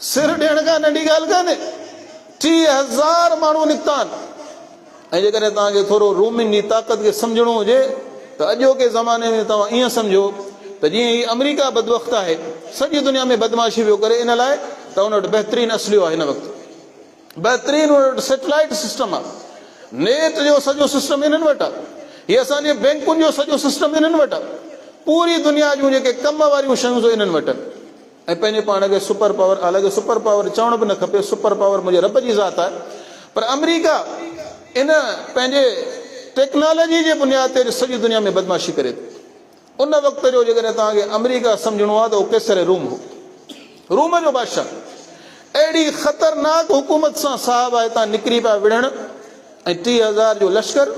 सिर ॾियण खां नंढी ॻाल्हि कान्हे। 30,000 माण्हू निकिता आहिनि। ऐं जेकॾहिं तव्हांखे थोरो रूमिन जी ताक़त खे सम्झणो हुजे त अॼोके ज़माने में तव्हां ईअं सम्झो त जीअं ही अमरीका बदबख़्त आहे, सॼी दुनिया में बदमाशी पियो करे, इन लाइ त हुन वटि बहितरीनु असलियो आहे, हिन वक़्तु बहितरीनु हुन वटि सैटेलाइट सिस्टम आहे, नेट जो सॼो सिस्टम इन्हनि वटि आहे, हीअ असांजे बैंकुनि जो सॼो सिस्टम इन्हनि वटि आहे, पूरी दुनिया जूं जेके कम वारियूं शयूं इन्हनि वटि आहिनि। ऐं पंहिंजे पाण खे सुपर पावर, हालांकि सुपर पावर चवण बि न खपे, सुपर पावर मुंहिंजे रब जी ज़ात आहे, पर अमरीका इन पंहिंजे टेक्नोलॉजी जे बुनियाद ते सॼी दुनिया में बदमाशी करे थो। उन वक़्त जो जेकॾहिं तव्हांखे अमरीका सम्झणो आहे त उहो केसर रूम हो, रूम जो बादशाह। अहिड़ी ख़तरनाक हुकूमत सां साहब हितां निकिरी पिया विढ़ण, ऐं 30,000 जो लश्कर,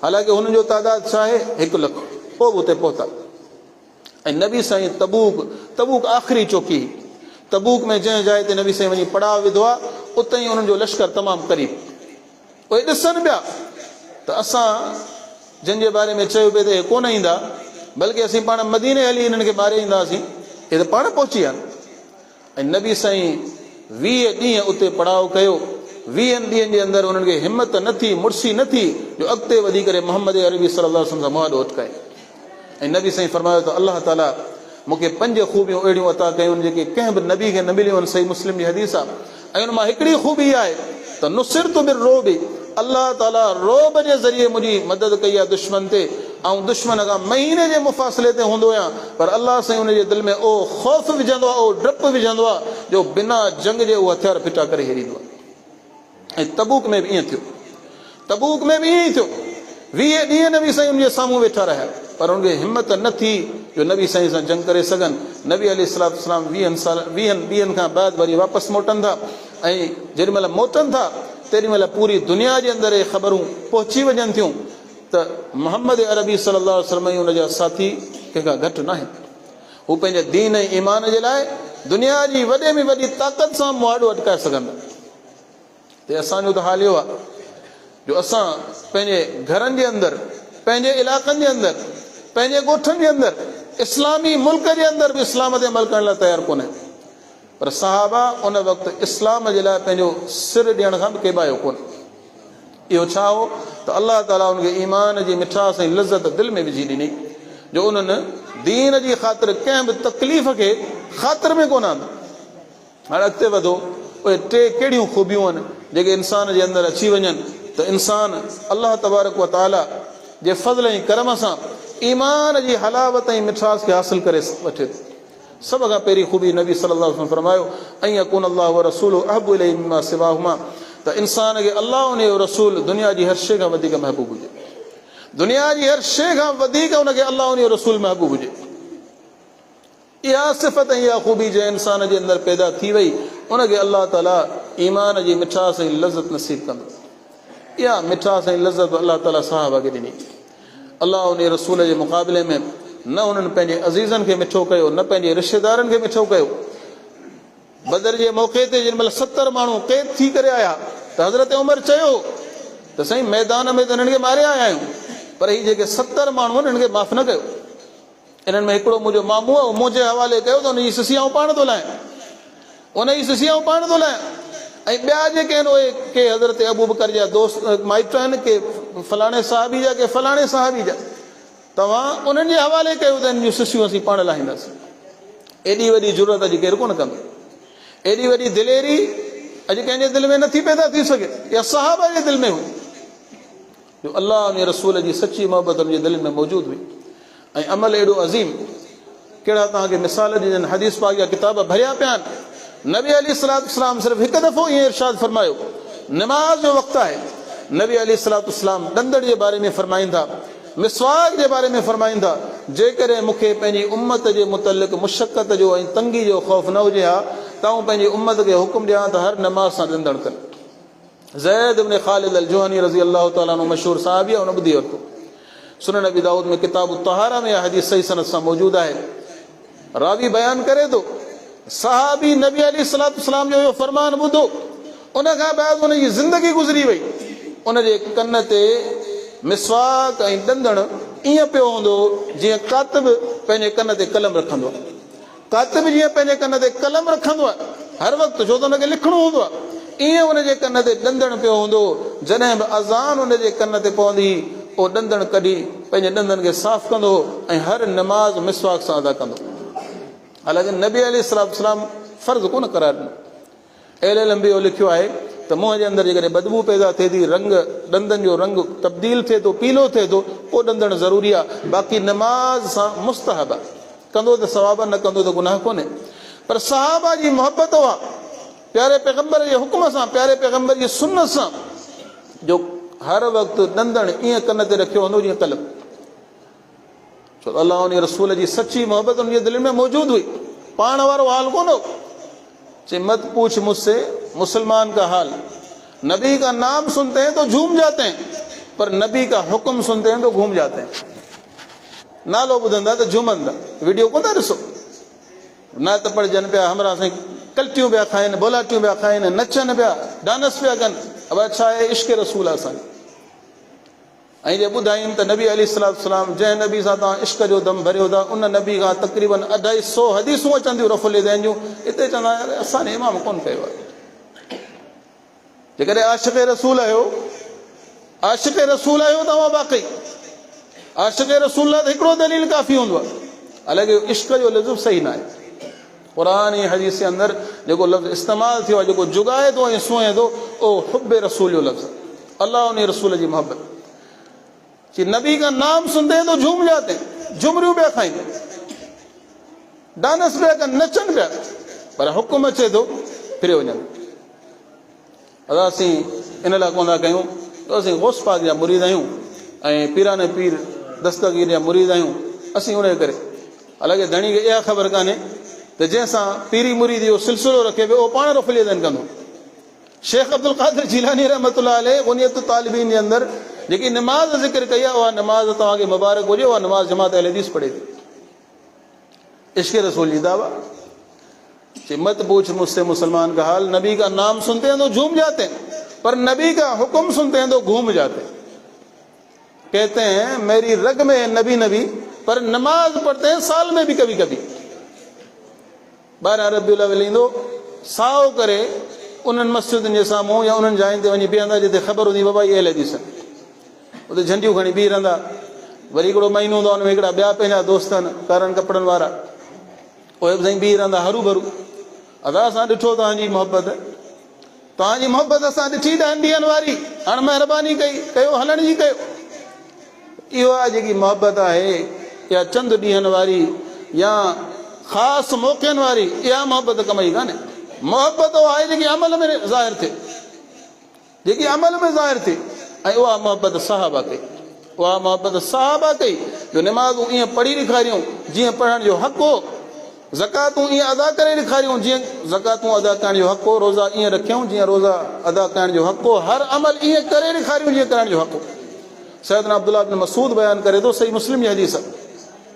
हालांकि हुननि जो तादाद छा आहे 1 लख, पोइ बि उते पहुता। ऐं नबी साईं तबूक आख़िरी चौकी, तबूक में जंहिं जाइ ते नबी साईं वञी पड़ाव विधो आहे उते ई उन्हनि जो लश्कर तमामु क़रीब। उहे ॾिसनि पिया त असां जंहिंजे बारे में चयो पिए त हे कोन ईंदा, बल्कि असीं पाण मदीने हली हिननि खे मारे ईंदासीं, हे त पाण पहुची विया। ऐं नबी साईं 20 ॾींहं उते पड़ाव कयो। 20 ॾींहंनि जे अंदरि उन्हनि खे हिमत न थी, मुड़सी न थी जो अॻिते वधी करे मोहम्मद अरबी सल्लल्लाहु अलैहि वसल्लम सां मुआदो अटकाए। ऐं नबी साईं फरमायो त अल्लाह ताला मूंखे 5 ख़ूबियूं अहिड़ियूं अता कयूं जेके कंहिं बि नबी खे न मिलियूं आहिनि, सही मुस्लिम जी हदीस आहे। ऐं उन मां हिकिड़ी ख़ूबी आहे त नुसिरतु बिर्रोब, अल्लाह ताला रोब जे ज़रिए मुंहिंजी मदद कई आहे दुश्मन ते। ऐं दुश्मन खां महीने जे मुफ़ासिले ते हूंदो आहियां, पर अल्लाह साईं उनजे दिलि में ओ ख़ौफ़ विझंदो आहे, ओ डपु विझंदो आहे जो बिना जंग जे उहो हथियार फिटा करे हेरींदो आहे। ऐं तबूक में बि ईअं थियो, तबूक में बि ईअं ई थियो। 20 ॾींहं नबी साईं उनजे साम्हूं वेठा रहिया, पर उनखे हिमत न थी जो नबी साईं सां जंग करे सघनि। नबी अलैहिस्सलाम 20 ॾींहंनि खां बाद वरी वापसि मोटनि था, ऐं जेॾी महिल मोटनि था तेॾी महिल पूरी दुनिया जे अंदरि ख़बरूं पहुची वञनि थियूं त मोहम्मद अरबी सल्लल्लाहु अलैहि वसल्लम ऐं उनजा साथी कंहिंखां घटि न आहिनि। हू पंहिंजे दीन ऐं ईमान जे लाइ दुनिया जी वॾे में वॾी ताक़त सां मुआदो अटकाए सघंदा। ते असांजो त हाल इहो आहे जो असां पंहिंजे घरनि जे अंदरि, पंहिंजे इलाइक़नि जे अंदरि, पंहिंजे ॻोठनि जे अंदरि, इस्लामी मुल्क जे अंदरि बि इस्लाम ते अमल करण लाइ तयारु कोन्हे। पर सहाबा उन वक़्तु इस्लाम जे लाइ पंहिंजो सिर ॾियण खां बि केॿायो कोन। इहो छा हो त अल्लाह ताला उनखे ईमान जी मिठास ऐं लज़त दिलि में विझी ॾिनी जो उन्हनि दीन जी ख़ातिर कंहिं बि तकलीफ़ खे ख़ातिर में कोन आंदो। हाणे अॻिते वधो, उहे 3 कहिड़ियूं ख़ूबियूं आहिनि जेके इंसान जे अंदरि अची वञनि त इंसान अल्लाह तबारक व तआला जे फज़ल ऐं करम सां ईमान जी हलावत ऐं मिठास खे हासिल करे वठे थो। सभ खां पहिरीं ख़ूबी नबी सल्लल्लाहु अलैहि वसल्लम फरमायो ऐं यकुन अल्लाहु व रसूलुहु अहब्बु इलैहि मिम्मा सिवाहुमा, त इंसान खे अल्लाह उन जो रसूल दुनिया जी हर शइ खां वधीक महबूब हुजे। दुनिया जी हर शइ खां वधीक उनखे अल्लाह उन जो रसूल महबूब हुजे। इहा सिफ़त ऐं इहा ख़ूबी जंहिं इंसान जे अंदरि पैदा थी वई, उनखे अल्लाह ताला ईमान जी मिठास ऐं लज़त नसीब कंदो। इहा मिठास ऐं लज़त अल्लाह ताला साहबा खे ॾिनी। अल्लाह उन रसूल जे मुक़ाबले में न उन्हनि पंहिंजे अज़ीज़नि खे मिठो कयो, न पंहिंजे रिश्तेदारनि खे मिठो कयो। बदर जे मौक़े ते जेॾी महिल 70 माण्हू क़ैद थी करे आया त हज़रत उमर चयो त साईं मैदान में त हिननि खे मारे आया आहियूं, पर हीअ जेके 70 माण्हू आहिनि हिननि खे माफ़ न कयो। इन्हनि में हिकिड़ो मुंहिंजो मामू आहे, मुंहिंजे हवाले कयो त उनजी सिसियाऊं पाण थो लाहे, उनजी सिसियाऊं पाण थो लाहे। ऐं ॿिया जेके आहिनि उहे के हज़रत अबू बकर जा दोस्त माइट आहिनि, के फलाणे साहबी जा, के फलाणे साहबी जा, तव्हां उन्हनि जे हवाले कयो त हिन जूं सिसियूं असीं पाण लाहींदासीं। एॾी वॾी ज़रूरत अॼु केरु कोन कंदो, एॾी वॾी दिलेरी अॼु कंहिंजे दिलि में नथी पैदा थी सघे। इहा सहाबा जे दिलि में हुई जो अल्लाह उन रसूल जी सची मोहबत उनजे दिलि में मौजूदु हुई। ऐं अमल एॾो अज़ीम, कहिड़ा तव्हांखे मिसाल ॾिजनि, हदीस पाक जा किताब भरिया पिया आहिनि। नबी अलैहिस्सलाम सिर्फ़ु हिकु दफ़ो ईअं इरशाद फरमायो, निमाज़ जो वक़्तु आहे, नबी अलैहिस्सलाम ॾंदड़ जे बारे में फरमाईंदा, मिसवाक जे बारे में फरमाइनि था जेकॾहिं मूंखे पंहिंजी उम्मत जे मुतलिक़ मुशक़त जो ऐं तंगी जो ख़ौफ़ न हुजे हा त आऊं पंहिंजी उम्मत खे हुकुम ॾियां त हर नमाज़ सां ॾंदड़ कनि। ज़ैद इब्न ख़ालिद अल जुहनी रज़ी अल्लाह तआला अन्हु मशहूर सहाबी आहे, उन ॿुधी वरितो। सुनन अबी दाऊद में किताब तहारा में हदीस सही सनद सां मौजूद आहे। रावी बयान करे थो सहाबी नबी अलैहिस्सलाम जो इहो फरमान ॿुधो, उन खां बाद उनजी ज़िंदगी गुज़री वई। उनजे कन ते मिसवाक ऐं ॾंदण ईअं पियो हूंदो जीअं कातिब पंहिंजे कन ते कलम रखंदो आहे। कातिब जीअं पंहिंजे कन ते कलम रखंदो आहे हर वक़्तु, छो त हुनखे लिखणो हूंदो आहे, ईअं उनजे कन ते ॾंदण पियो हूंदो। जॾहिं बि अज़ान उनजे कन ते पवंदी पोइ ॾंदण कढी पंहिंजे ॾंदनि खे साफ़ कंदो ऐं हर नमाज़ मिसवाक सां अदा कंदो। हालांकि नबी अलैहिस्सलाम फ़र्ज़ कोन करार ॾिनो। अहिड़े लंबी लिखियो आहे त मुंहं जे अंदरि जेकॾहिं बदबू पैदा थिए थी, रंग ॾंदनि जो रंग तब्दील थिए थो, पीलो थिए थो, पोइ ॾंदण ज़रूरी आहे। बाक़ी नमाज़ सां मुस्तहब आहे, कंदो त सवाब, न कंदो त गुनाह कोन्हे। पर सहाबा जी मोहबत हुआ प्यारे पैगम्बर जे हुकुम सां, प्यारे पैगम्बर जी सुन्नत सां, जो हर वक़्तु ॾंदण ईअं कन ते रखियो हूंदो जीअं कलम। छो त अलाह उन रसूल जी सची मोहबत उनजी दिलि में मौजूदु हुई। पाण वारो हाल कोन हो। चई मत पूछ मुझसे मुसलमान का हाल, नबी का नाम सुनते हैं तो झूम जाते हैं, पर नबी का हुक्म सुनते हैं तो घूम जाते हैं। नालो ॿुधंदा त झूमंदा, वीडियो कोन था ॾिसो, नात पढ़जनि पिया, हमरा साईं कल्टियूं पिया खाइनि, बोलाटियूं पिया खाइनि, नचनि पिया, डांस पिया कनि। अब छा आहे इश्क रसूल आहे असांजो। ऐं जे ॿुधायूं त नबी अलैहिस्सलाम जंहिं नबी सां तव्हां इश्क जो दम भरियो था उन नबी खां तक़रीबन 250 हदीसूं अचनि थियूं रफ़ुल यदैन जूं। हिते चवंदा असांजे इमाम कोन कयो आहे। जेकॾहिं आशिक़ रसूल आहियो, आशिक़ रसूल आहियो तव्हां वाक़ई आशिक़ रसूल लाइ त हिकिड़ो दलील काफ़ी हूंदो आहे। हालांकि इश्क जो लफ़्ज़ सही न आहे। क़ुरान ऐं हदीस जे अंदरि जेको लफ़्ज़ इस्तेमालु थियो आहे, जेको जुगाए थो ऐं सुहे थो, उहो हुब्बे रसूल जो लफ़्ज़, अलाह उन रसूल जी मोहबत। कि नबी का नाम सुनते हैं तो झूम जाते हैं, झुमरियूं पिया खाइनि, डांस पिया कनि, नचनि पिया, पर हुकुम अचे थो फिरे वञनि। असां इन लाइ कोन था कयूं त असीं गौस पाक जा मुरीद आहियूं ऐं पीराने पीर दस्तगीर जा मुरीद आहियूं। असीं उन करे, हालांकि धणी खे इहा ख़बर कान्हे त जंहिंसां पीरी मुरीद जो सिलसिलो रखे पियो उहो पाण रफ़ुल यदैन कंदो। शेख अब्दुल क़ादिर जिलानी रहमतुल्लाह अलैह गुनियत तालिबीन जे अंदरि जेकी नमाज़ ज़िक्र कई आहे, उहा नमाज़ तव्हांखे मुबारक हुजे, उहा नमाज़ जमात अहले हदीस पढ़े थी। इश्क़ रसूल जी दावा। मत पूछ मुझसे मुसलमान का हाल, नबी का नाम सुनते हैं तो झूम जाते हैं, पर नबी का हुक्म सुनते हैं तो घूम जाते हैं। कहते हैं मेरी रग में नबी नबी, पर नमाज पढ़ते हैं साल में भी कभी कभी। 12 रबीउल अव्वल ईंदो, साओ करे उन्हनि मस्जिदुनि जे साम्हूं या उन्हनि जायुनि ते वञी बीहंदा जिते ख़बर हूंदी बाबा इहे अहले हदीस, उते झंडियूं खणी बीह रहंदा। वरी हिकिड़ो महीनो हूंदो आहे, हुन में हिकिड़ा ॿिया पंहिंजा दोस्त आहिनि कारनि कपिड़नि वारा, उहे बि साईं बीह रहंदा हरू भरू। अदा असां ॾिठो तव्हांजी मोहबत असां ॾिठी 10 ॾींहंनि वारी, हाणे महिरबानी कयो हलण जी कयो। इहो आहे जेकी मोहबत आहे, या चंद ॾींहंनि वारी या ख़ासि मौक़नि वारी, इहा मोहबत कम जी कान्हे। मोहबत उहा आहे जेकी अमल में ज़ाहिर थिए, जेकी अमल में ज़ाहिर थिए। ऐं उहा मोहबत सहाबा कई, उहा मोहबत सहाबा कई जो निमाज़ूं ईअं पढ़ी ॾेखारियूं जीअं पढ़ण जो हक़ हो, ज़कातूं ईअं अदा करे ॾेखारियूं जीअं ज़कातूं अदा करण जो हक़ हो, रोज़ा ईअं रखियूं जीअं रोज़ा अदा करण जो हक़ हो, हर अमल ईअं करे ॾेखारियूं जीअं करण जो हक़ हो। सैयदना अब्दुल्लाह इब्न मसूद बयान करे थो, सही मुस्लिम जी हदीस,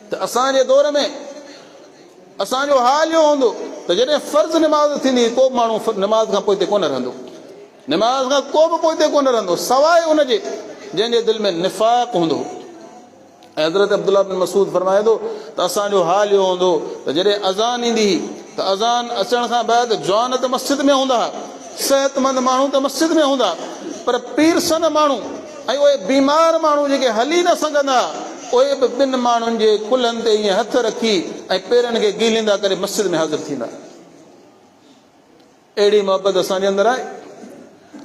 त असांजे दौर में असांजो हाल इहो हूंदो त जॾहिं फ़र्ज़ निमाज़ थींदी को बि माण्हू निमाज़ खां पोइ कोन रहंदो, निमाज़ खां को बि पोइ कोन रहंदो, सवाइ उनजे जंहिंजे दिलि में निफ़ाक़ हूंदो। ऐं हज़रत अब्दुल्लाह बिन मसूद फरमाए थो त असांजो हाल इहो हूंदो त जॾहिं अज़ान ईंदी हुई त अज़ान अचण खां बाद जवान त मस्जिद में हूंदा हुआ, सिहतमंद माण्हू त मस्जिद में हूंदा, पर पीरसन माण्हू ऐं उहे बीमार माण्हू जेके हली न सघंदा, उहे बि 2 माण्हुनि जे कुल्हनि ते ईअं हथ रखी ऐं पेरनि खे गीलींदा करे मस्जिद में हाज़िर थींदा। अहिड़ी मोहबत असांजे अंदरि आहे।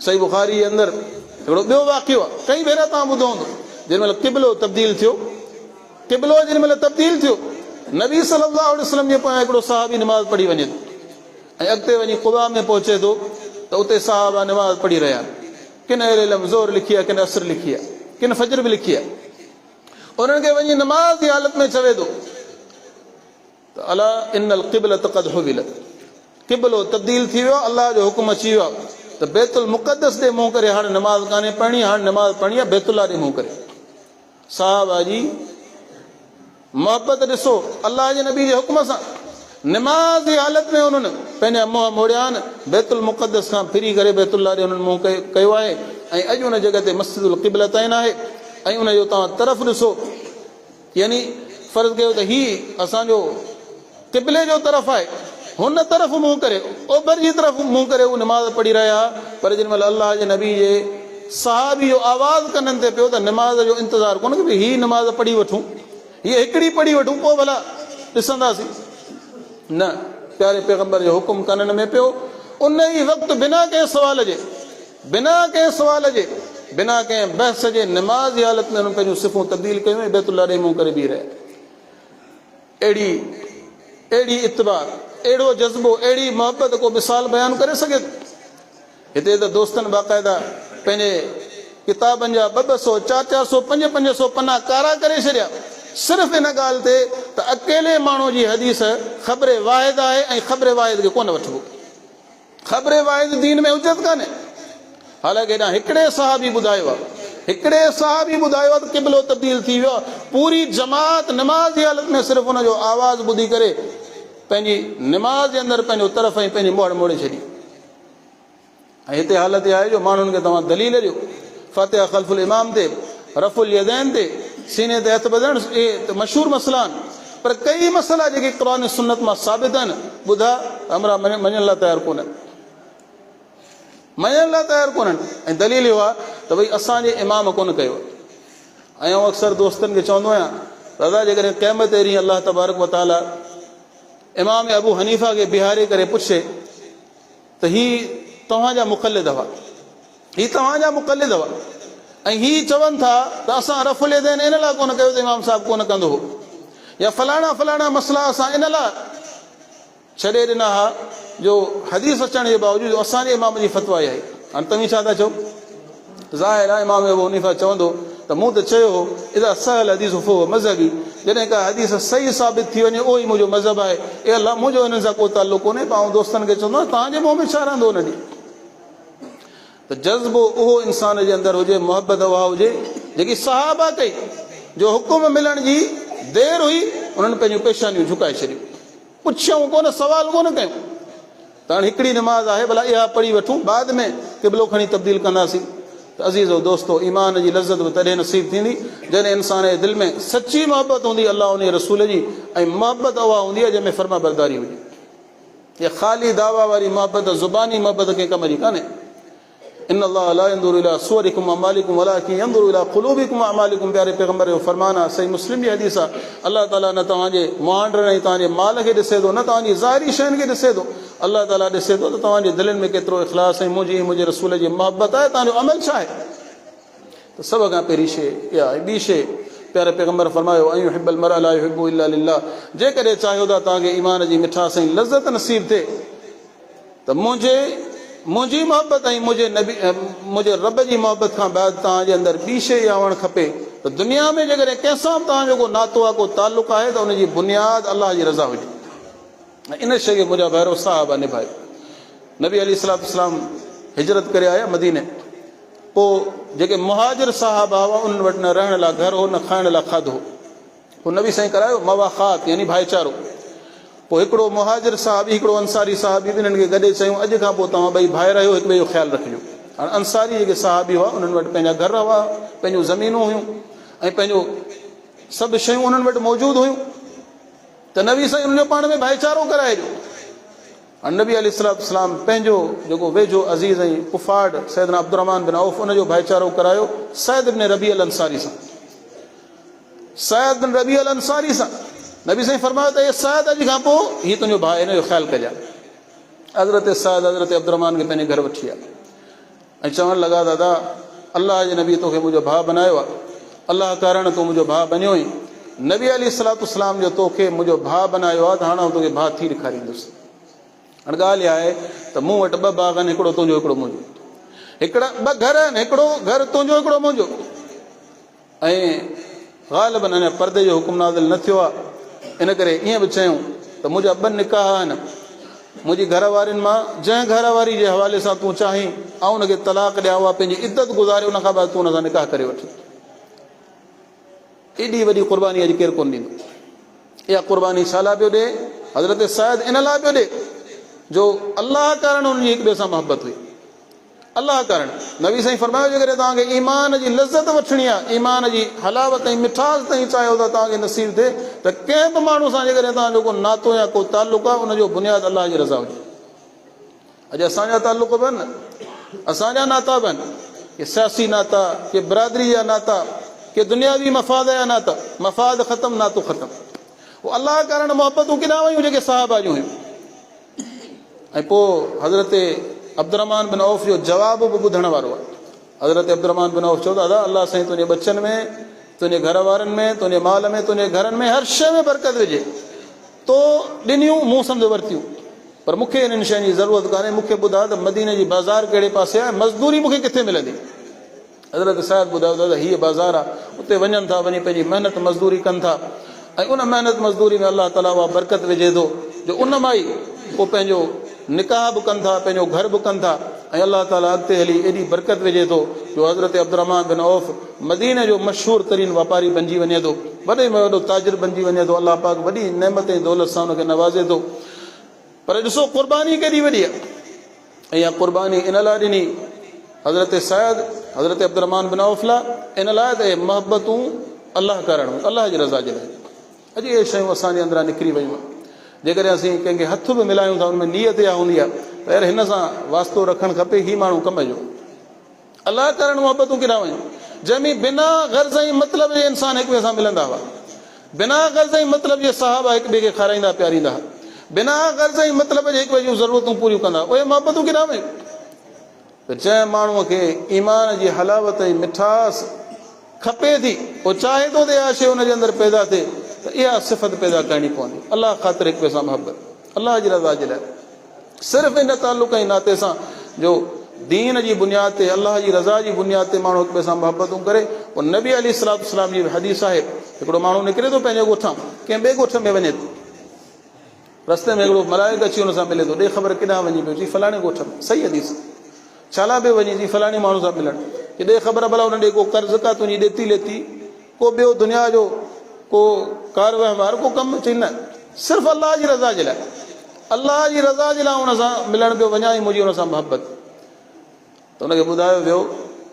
सही बुखारी जे अंदरि हिकिड़ो ॿियो वाक़ियो आहे, कई भेरा तव्हां ॿुधो हूंदो, जेॾी महिल क़िबलो तब्दील थियो, क़िबलो जेॾी महिल तब्दील थियो, नबी सल्लल्लाहु अलैहि वसल्लम जे पोयां हिकिड़ो सहाबी निमाज़ पढ़ी वञे थो ऐं अॻिते वञी क़ुबा में पहुचे थो त उते सहाबा निमाज़ पढ़ी रहिया आहिनि। किन ज़ोर लिखी आहे, किन असर लिखी आहे, किन फजर बि लिखी आहे। उन्हनि खे वञी नमाज़ जी हालत में चवे थो त अला इन्नल क़िबलत क़द हुविलत, क़िबलो तब्दील थी वियो, अलाह जो हुकुम अची वियो आहे त बैतुल मुक़द्दस ॾे मुंहुं करे हाणे नमाज़ कान्हे पढ़णी, हाणे नमाज़ पढ़णी आहे बैतुल्लाह ॾे मुंहुं करे। साहबा जी मोहबत ॾिसो, अलाह जे नबी जे हुकुम सां नमाज़ जी हालत में उन्हनि पंहिंजा मुंहं मोड़िया आहिनि, बैतुल मुक़द्दस खां फिरी करे बैतुल्लाह ॾे उन्हनि मुंहुं कयो आहे। ऐं अॼु उन जॻह ते मस्जिदुल क़िबलतैन आहे ऐं उनजो तव्हां तरफ़ ॾिसो, यानी फ़र्ज़ु कयो त हीउ असांजो क़िबले जो तरफ़ आहे, हुन तरफ़ मुंहुं करे ओभर जी तरफ़ मुंहुं करे उहो नमाज़ पढ़ी रहिया। पर जेॾी महिल अलाह जे नबी जे सहाबी जो आवाज़ कननि ते पियो त नमाज़ जो इंतज़ारु कोन्हे की हीअ नमाज़ पढ़ी वठूं, हीअ हिकिड़ी पढ़ी वठूं पोइ भला ॾिसंदासीं, न, प्यारे पैगम्बर जो हुकुम कननि में पियो। उन ई वक़्तु बिना कंहिं सवाल जे, बिना कंहिं सवाल जे, बिना कंहिं बहस जे नमाज़ जी हालत में उन्हनि पंहिंजूं सिफ़ूं तब्दील कयूं ऐं बैतुल्लाह ॾे मुंहुं करे बीह रहिया। अहिड़ी इतबा, अहिड़ो जज़्बो, अहिड़ी मोहबत को मिसाल बयानु करे सघे थो? हिते त दोस्तनि बाक़ाइदा पंहिंजे किताबनि जा 200, 400, 500 पना कारा करे छॾिया सिर्फ़ु इन ॻाल्हि ते त अकेले माण्हू जी हदीस ख़बर वाहिद आहे ऐं ख़बर वाहिद खे कोन वठिबो। ख़बर वाहिद दीन में उजत कान्हे। हालांकि हेॾां हिकिड़े सहाबी ॿुधायो आहे, हिकिड़े सहाबी ॿुधायो आहे त क़िबलो तब्दील थी वियो आहे। पूरी जमात नमाज़ जी हालत में सिर्फ़ु हुनजो आवाज़ ॿुधी करे पंहिंजी निमाज़ जे अंदरि पंहिंजो तरफ़ ऐं पंहिंजी मोड़ मोड़े छॾी। ऐं हिते हालत इहा आहे जो माण्हुनि खे तव्हां दलील ॾियो, फ़ातिहा ख़ल्फुल इमाम ते, रफ़ुल यदैन ते, सीने ते हथ ॿधणु, इहे त मशहूरु मसइला आहिनि। पर कई मसइला जेके क़ुरान सुन्नत मां साबित आहिनि, ॿुधा हमरा मञण लाइ तयारु कोन्हनि, मञण लाइ तयारु कोन्हनि। ऐं दलील इहो आहे त भई असांजे इमाम कोन कयो। ऐं आउं अक्सर दोस्तनि खे चवंदो आहियां, दादा जेकॾहिं क़यामत ते ॾींहुं अलाह तबारक व तआला इमाम अबू हनीफ़ा खे बीहारे करे पुछे त हीअ तव्हांजा मुक़लिद हुआ, हीअ तव्हांजा मुक़लिद हुआ, ऐं हीअ चवनि था त असां रफ़ुल यदैन इन लाइ कोन कयो त इमाम साहिबु कोन कंदो हो, या फलाणा फलाणा मसइला असां इन लाइ छॾे ॾिना हुआ जो हदीस अचण जे बावजूदि असांजे इमाम जी फतवा इहा आहे। हाणे तव्हीं छा था चओ? ज़ाहिर आहे इमाम अबू हनीफ़ा चवंदो त मूं त चयो हो इदा सहल हदीस फो मज़हबी, जॾहिं का हदीस सही साबित थी वञे उहो ई मुंहिंजो मज़हब आहे। ए अलाह, मुंहिंजो हिननि सां को ताल्लुक़ कोन्हे। पर आउं दोस्तनि खे चवंदो आहियां तव्हांजे मुंहं में छा रहंदो हुन ॾींहुं? त जज़्बो उहो इंसान जे अंदरि हुजे, मोहबत उहा हुजे जेकी सहाबा कई, जो हुकुम मिलण जी देरि हुई उन्हनि पंहिंजूं पेशानियूं झुकाए छॾियूं, पुछऊं कोन, सवाल कोन कयूं। त हाणे हिकिड़ी नमाज़ आहे, भला इहा पढ़ी वठूं, बाद में क़िबलो खणी तब्दील कंदासीं। त अज़ीज़ो दोस्तो, ईमान जी लज़त बि तॾहिं नसीब थींदी जॾहिं इंसान जे दिलि में सची मोहबत हूंदी अलाह उन रसूल जी, ऐं मोहबत उहा हूंदी आहे जंहिंमें फर्मा बरदारी हुजे। इहा ख़ाली दावा वारी मोहबत, ज़ुबानी मोहबत कंहिं कम जी कान्हे। इन अल्लाह ला यंदुरु इला सुवरिकुम अमालिकुम वलाकिन यंदुरु इला क़ुलूबिकुम अमालिकुम, प्यारे पैगम्बर जो फरमान आहे, सही मुस्लिम जी हदीस आहे। अल्लाह ताला न तव्हांजे मुहांडर ऐं तव्हांजे माल खे ॾिसे थो, न तव्हांजी ज़ाहिरी शयुनि खे ॾिसे थो, अल्लाह ताला ॾिसे थो त तव्हांजे दिलनि में केतिरो इख़लास ऐं मुंहिंजे रसूल जी मोहबत आहे, तव्हांजो अमल छा आहे। त सभ खां पहिरीं शइ इहा आहे। ॿी शइ, प्यारे पैगम्बर फरमायो ऐं युहिब्बुल मरअ ला युहिब्बु इल्ला लिल्लाह, जेकॾहिं चाहियो था तव्हांखे ईमान जी मिठास ऐं लज़त नसीब थिए त मुंहिंजी मोहबत ऐं मुंहिंजे रब जी मोहबत खां बाद तव्हांजे अंदरि ॿी शइ इहा हुअणु खपे त दुनिया में जेकॾहिं कंहिंसां बि तव्हांजो को नातो आहे, को तालुक़ु आहे, त उनजी बुनियाद अलाह जी रज़ा हुजे। ऐं इन शइ खे मुंहिंजा भैरो साहब निभायो। नबी अलैहिस्सलातु वस्सलाम हिजरत करे आया मदीने, पोइ जेके मुहाजिर साहब हुआ उन्हनि वटि न रहण लाइ घर हो, न खाइण लाइ खाधो हो। पोइ नबी साईं करायो मवाख़ात, यानी भाईचारो। पोइ हिकिड़ो मुहाजिर साहबी, हिकिड़ो अंसारी साहबी, ॿिन्हिनि खे गॾे चयूं अॼु खां पोइ तव्हां ॿई भाइर आहियो, हिक ॿिए जो ख़्यालु रखिजो। हाणे अंसारी जेके साहबी हुआ उन्हनि वटि पंहिंजा घर हुआ, पंहिंजूं ज़मीनूं हुयूं ऐं पंहिंजो सभु शयूं उन्हनि वटि मौजूदु हुयूं। त नबी साईं उनजो पाण में भाईचारो कराए ॾियो। हाणे नबी अलैहिस्सलातु वस्सलाम पंहिंजो जेको वेझो अज़ीज़ ऐं कुफाड सैयदना अब्दुर्रहमान बिन औफ, उनजो भाईचारो करायो सैद बिन रबी अल अंसारी सां। सैद बिन रबी अल अंसारी सां नबी साईं फरमायो त सैद अॼु खां पोइ हीअ तुंहिंजो भाउ, हिन जो ख़्यालु कजांइ। हज़रत सैद हज़रत अब्दुर्रहमान खे पंहिंजे घर वठी आया ऐं चवणु लॻा, दादा अलाह जे नबी तोखे मुंहिंजो भाउ बनायो आहे, अलाह कारण तूं मुंहिंजो भाउ बनियो हुई। नबी अलैहिस्सलातु वस्सलाम जो तोखे मुंहिंजो भाउ बनायो आहे, त हाणे आउं तोखे भाउ थी ॾेखारींदुसि। हाणे ॻाल्हि इहा आहे त मूं वटि ॿ बाग़ आहिनि, हिकिड़ो तुंहिंजो हिकिड़ो मुंहिंजो, ॿ घर आहिनि, हिकिड़ो घर तुंहिंजो हिकिड़ो मुंहिंजो। ऐं ग़ालिबन अञा पर्दे जो हुकुम नाज़िल न थियो आहे। इन करे ईअं बि चयूं त मुंहिंजा 2 निकाह आहिनि, मुंहिंजी घर वारियुनि मां जंहिं घर वारी जे हवाले सां तूं चाहीं ऐं उनखे तलाक ॾियां, उहा पंहिंजी इज़त गुज़ारे, उन खां बाद तूं उन सां निकाह करे वठ। एॾी वॾी क़ुर्बानी अॼु केरु कोन ॾींदो। इहा क़ुर्बानी छा लाइ पियो ॾे? हज़रत सैद इन लाइ पियो ॾे जो अलाह कारण उनजी हिक ॿिए सां मोहबत हुई। अलाह कारण नबी साईं फरमायो, जेकॾहिं तव्हांखे ईमान जी लज़त वठणी आहे, ईमान जी हलावत ऐं मिठास ताईं चाहियो त तव्हांखे नसीब थिए त कंहिं बि माण्हू सां जेकॾहिं तव्हांजो को नातो या को ताल्लुक़ आहे, उनजो बुनियादु अलाह जी रज़ा हुजे। अॼु असांजा ताल्लुक़ बि आहिनि, असांजा नाता बि आहिनि, के सियासी नाता, के बिरादरी जा नाता, के दुनियावी मफ़ाद जा नाता। मफ़ाद ख़तमु, नातो ख़तमु। उहो अलाह कारण मोहबतूं केॾां वयूं जेके साहबा जूं हुयूं। ऐं पोइ हज़रत अब्दुर्रहमान बिन औफ़ जो जवाब बि ॿुधण वारो आहे। हज़रत अब्दुर्रहमान बिन औफ़ चओ, दादा अलाह साईं तुंहिंजे बचनि में, तुंहिंजे घर वारनि में, तुंहिंजे माल में, तुंहिंजे घरनि में, हर शइ में बरकत विझे। तो ॾिनियूं मूं सम्झ वरितियूं, पर मूंखे इन्हनि शयुनि जी ज़रूरत कान्हे। मूंखे ॿुधा त मदीने जी बाज़ार कहिड़े पासे आहे, मज़दूरी मूंखे किथे मिलंदी? हज़रत साहिब ॿुधायो, दादा हीअ बाज़ार आहे, उते वञनि था, वञी पंहिंजी महिनत मज़दूरी कनि था, ऐं उन महिनत मज़दूरी में अलाह ताला उहा बरकत विझे थो जो उन मां ई पोइ पंहिंजो निकाह बि कनि था, पंहिंजो घर बि कनि था, ऐं अलाह ताला अॻिते हली एॾी बरकत विझे थो जो हज़रत अब्दुर्रहमान बिन औफ़ मदीने जो मशहूरु तरीन वापारी बणिजी वञे थो, वॾे में वॾो ताजिर बणिजी वञे थो। अलाह पाक वॾी नेमत ऐं दौलत सां हुनखे नवाज़े थो। पर ॾिसो क़ुर्बानी केॾी वॾी आहे। ऐं इहा क़ुर्बानी इन लाइ ॾिनी हज़रत सैद, हज़रत अब्दुर्रहमान बिन औफ़ लाइ, इन लाइ त मोहबतूं अलाह करणु, अलाह जी रज़ा जे लाइ। अॼु इहे शयूं असांजे अंदरां निकिरी वयूं आहिनि। जेकॾहिं असीं कंहिंखे हथ बि मिलायूं था, हुन में नियत इहा हूंदी आहे त यार हिन सां वास्तो रखणु खपे, ही माण्हू कम जो। अलाह करणु मोहबतूं केॾां वयूं, जंहिंमें बिना गर्ज़ ऐं मतिलब जे इंसान हिक ॿिए सां मिलंदा हुआ। बिना गर्ज़ ऐं मतिलब जे साहबा हिक ॿिए खे खाराईंदा पीआरींदा हुआ। बिना गर्ज़ ऐं मतिलब जे हिक ॿिए जूं ज़रूरतूं पूरियूं कंदा। उहे मोहबतूं केॾां वयूं? त जंहिं माण्हूअ खे ईमान जी हलावत ऐं मिठास खपे थी, पोइ चाहे थो त इहा शइ हुनजे अंदरि पैदा थिए, त इहा सिफ़त पैदा करणी पवंदी। अलाह ख़ातिर हिक ॿिए सां मोहबत, अलाह जी रज़ा जे लाइ। सिर्फ़ु इन ताल्लुक़ ऐं नाते सां जो दीन जी बुनियाद ते, अलाह जी रज़ा जी बुनियाद ते माण्हू हिक ॿिए सां मोहबतूं करे। पोइ नबी अलैहिस्सलाम जी हदीस आहे, हिकिड़ो माण्हू निकिरे थो पंहिंजे ॻोठां, कंहिं ॿिए ॻोठ में वञे थो, रस्ते में हिकिड़ो मलाइक अची हुन सां मिले थो, ॾे ख़बर केॾांहुं वञी पियो? जी फलाणे ॻोठ में। सही हदीस। छा लाइ पियो वञे? जी फलाणे माण्हू सां मिलणु। की ॾे ख़बर भला हुन ॾे को कर्ज़ का तुंहिंजी ॾेती लेती, को ॿियो दुनिया जो को कार वहिंवार, को कमु? चई न, सिर्फ़ु अलाह जी रज़ा जे लाइ। अलाह जी रज़ा जे लाइ हुन सां मिलणु पियो वञा, ऐं मुंहिंजी हुन सां मोहबत। त हुनखे ॿुधायो वियो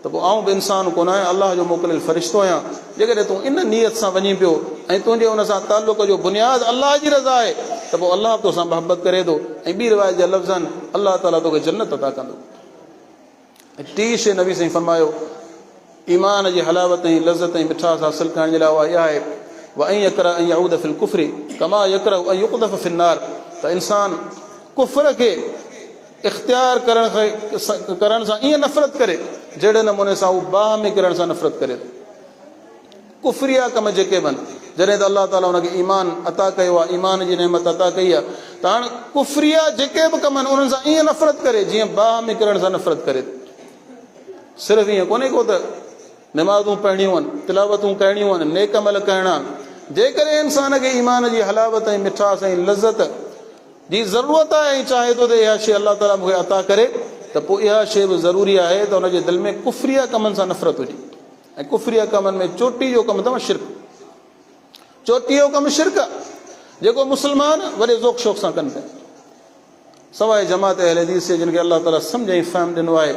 त पोइ आउं बि इंसानु कोन आहियां, अलाह जो मोकिलियल फ़रिश्तो आहियां। जेकॾहिं तूं इन नियत सां वञी पियो ऐं तुंहिंजे हुन सां ताल्लुक़ जो बुनियाद अलाह जी रज़ा आहे, त पोइ अलाह बि तोसां मोहबत करे थो। ऐं ॿी रिवायत जा लफ़्ज़ आहिनि, अलाह ताला तोखे जन्नत अता कंदो। ऐं टी शइ नबी साईं फरमायो ईमान जी हलावत ऐं लज़त ऐं मिठास हासिलु करण जे लाइ, उहा इहा आहे वअन यकरा अन यऊद फिल कुफ्रि कमा यकरा अन युक़दफ़ फिन नार। त इंसान कुफ्र खे इख़्तियार करण सां ईअं नफ़रत करे जहिड़े नमूने सां उहो बाह में किरण सां नफ़रत करे थो। कुफ्रिया कम जेके बि आहिनि, जॾहिं त अलाह ताला हुनखे ईमान अता कयो आहे, ईमान जी नेमत अता कई आहे, त हाणे कुफ्रिया जेके बि कम आहिनि उन्हनि सां ईअं नफ़रत करे जीअं बाह में किरण सां नफ़रत करे। सिर्फ़ु ईअं कोन्हे को त नमाज़ूं पढ़णियूं आहिनि, तिलावतूं करणियूं आहिनि, नेक अमल करणा आहिनि। जेकॾहिं इंसान खे ईमान जी हलावत ऐं मिठास ऐं लज़त जी ज़रूरत आहे ऐं चाहे थो त इहा शइ अलाह ताला मूंखे अता करे, त पोइ इहा शइ बि ज़रूरी आहे त हुनजे दिलि में कुफ्रिया कमनि सां नफ़रत हुजे। ऐं कुफ्रिया कमनि में चोटी जो कमु अथव शिरक। चोटी जो कमु शिरक आहे, जेको मुस्लमान वॾे ज़ौक़ शौक़ सां कनि पिया, सवाइ जमात अहल हदीस जिन खे अलाह ताला सम्झ ऐं फ़हम ॾिनो आहे,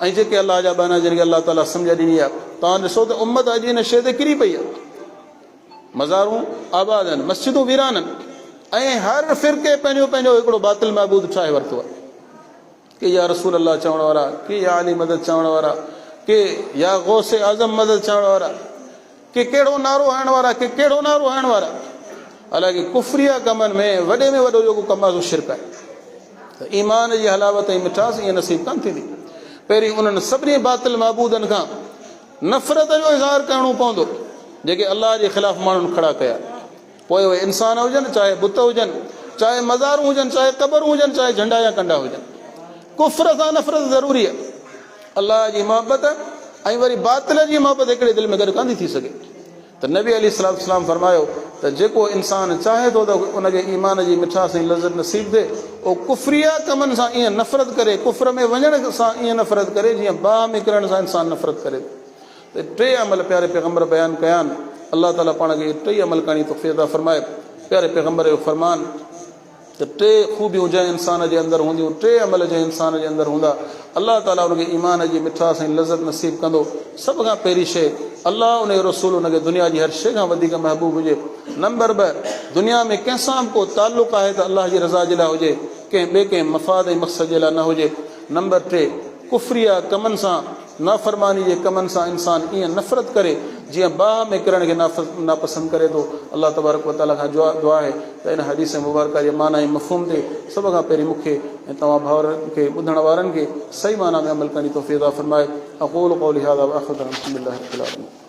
ऐं जेके अलाह जा बाना जिन खे अलाह ताला सम्झ ॾिनी आहे। तव्हां ॾिसो त उम्मत अॼु हिन शइ ते किरी पई आहे। मज़ारूं आबाद आहिनि, मस्जिदूं वीरान आहिनि, ऐं हर फ़िरके पंहिंजो पंहिंजो हिकिड़ो बातिल महबूद ठाहे वरितो आहे। के या रसूल अलाह चवण वारा, के या अली मदद चवण वारा, के या गौसे आज़म मदद चवण वारा, के कहिड़ो नारो हणण वारा, के कहिड़ो नारो हणण वारा। हालांकि कुफ्रिया कमनि में वॾे में वॾो जेको कमु आहे शिरक आहे। त ईमान जी हलावत ऐं मिठास ईअं नसीब कोन थींदी। पहिरीं उन्हनि सभिनी बातिल महबूदनि खां नफ़रत जो इज़हार करिणो पवंदो जेके अलाह जे ख़िलाफ़ माण्हुनि खड़ा कया। पोइ उहे इंसान हुजनि, चाहे बुत हुजनि, चाहे मज़ारूं हुजनि, चाहे क़बरूं हुजनि, चाहे झंडा या कंडा हुजनि। कुफ्र सां नफ़रत ज़रूरी आहे। अलाह जी मोहबत ऐं वरी बातिल जी मोहबत हिकिड़े दिलि में गॾु कान थी सघे। त नबी अलैहिस्सलाम फरमायो त जेको इंसान चाहे थो त उनखे ईमान जी मिठास ऐं लज़त नसीब थिए उहो कुफरिया कमनि सां ईअं नफ़रत करे, कुफर में वञण सां ईअं नफ़रत करे जीअं बाहि में किरण सां इंसान नफ़रत करे। त टे अमल प्यारे पैगम्बर बयानु कया आहिनि। अलाह ताला पाण खे टे अमल करण जी तौफ़ीक़ अता फरमाए। प्यारे पैगम्बर जो फरमान त टे ख़ूबियूं जंहिं इंसान जे अंदरि हूंदियूं, टे अमल जंहिं इंसान जे अंदरि हूंदा, अलाह ताला उनखे ईमान जी मिठास ऐं लज़त नसीब कंदो। सभ खां पहिरीं शइ, अलाह उन जो रसूल उनखे दुनिया जी हर शइ खां वधीक महबूब हुजे। नंबर ॿ, दुनिया में कंहिंसां बि को ताल्लुक़ आहे त अलाह जी रज़ा जे लाइ हुजे, कंहिं ॿिए कंहिं मफ़ाद ऐं मक़सद जे लाइ न हुजे। नंबर टे, कुफरिया कमनि सां, नाफ़रमानी जे कमनि सां इंसान ईअं नफ़रत करे जीअं बाहि में किरण खे नापसंद करे थो। अलाह तबारक व तआला खां दुआ आहे त इन हदीस मुबारक जे माना ऐं मफ़हूम ते सभ खां पहिरीं मूंखे ऐं तव्हां भाउरनि खे, ॿुधण वारनि खे सही माना में अमल करण जी तौफ़ीक़ अता फरमाए। अक़ूलु क़ौली हाज़ा व आख़िरु दअवाना अनिल हम्दुलिल्लाहि रब्बिल आलमीन।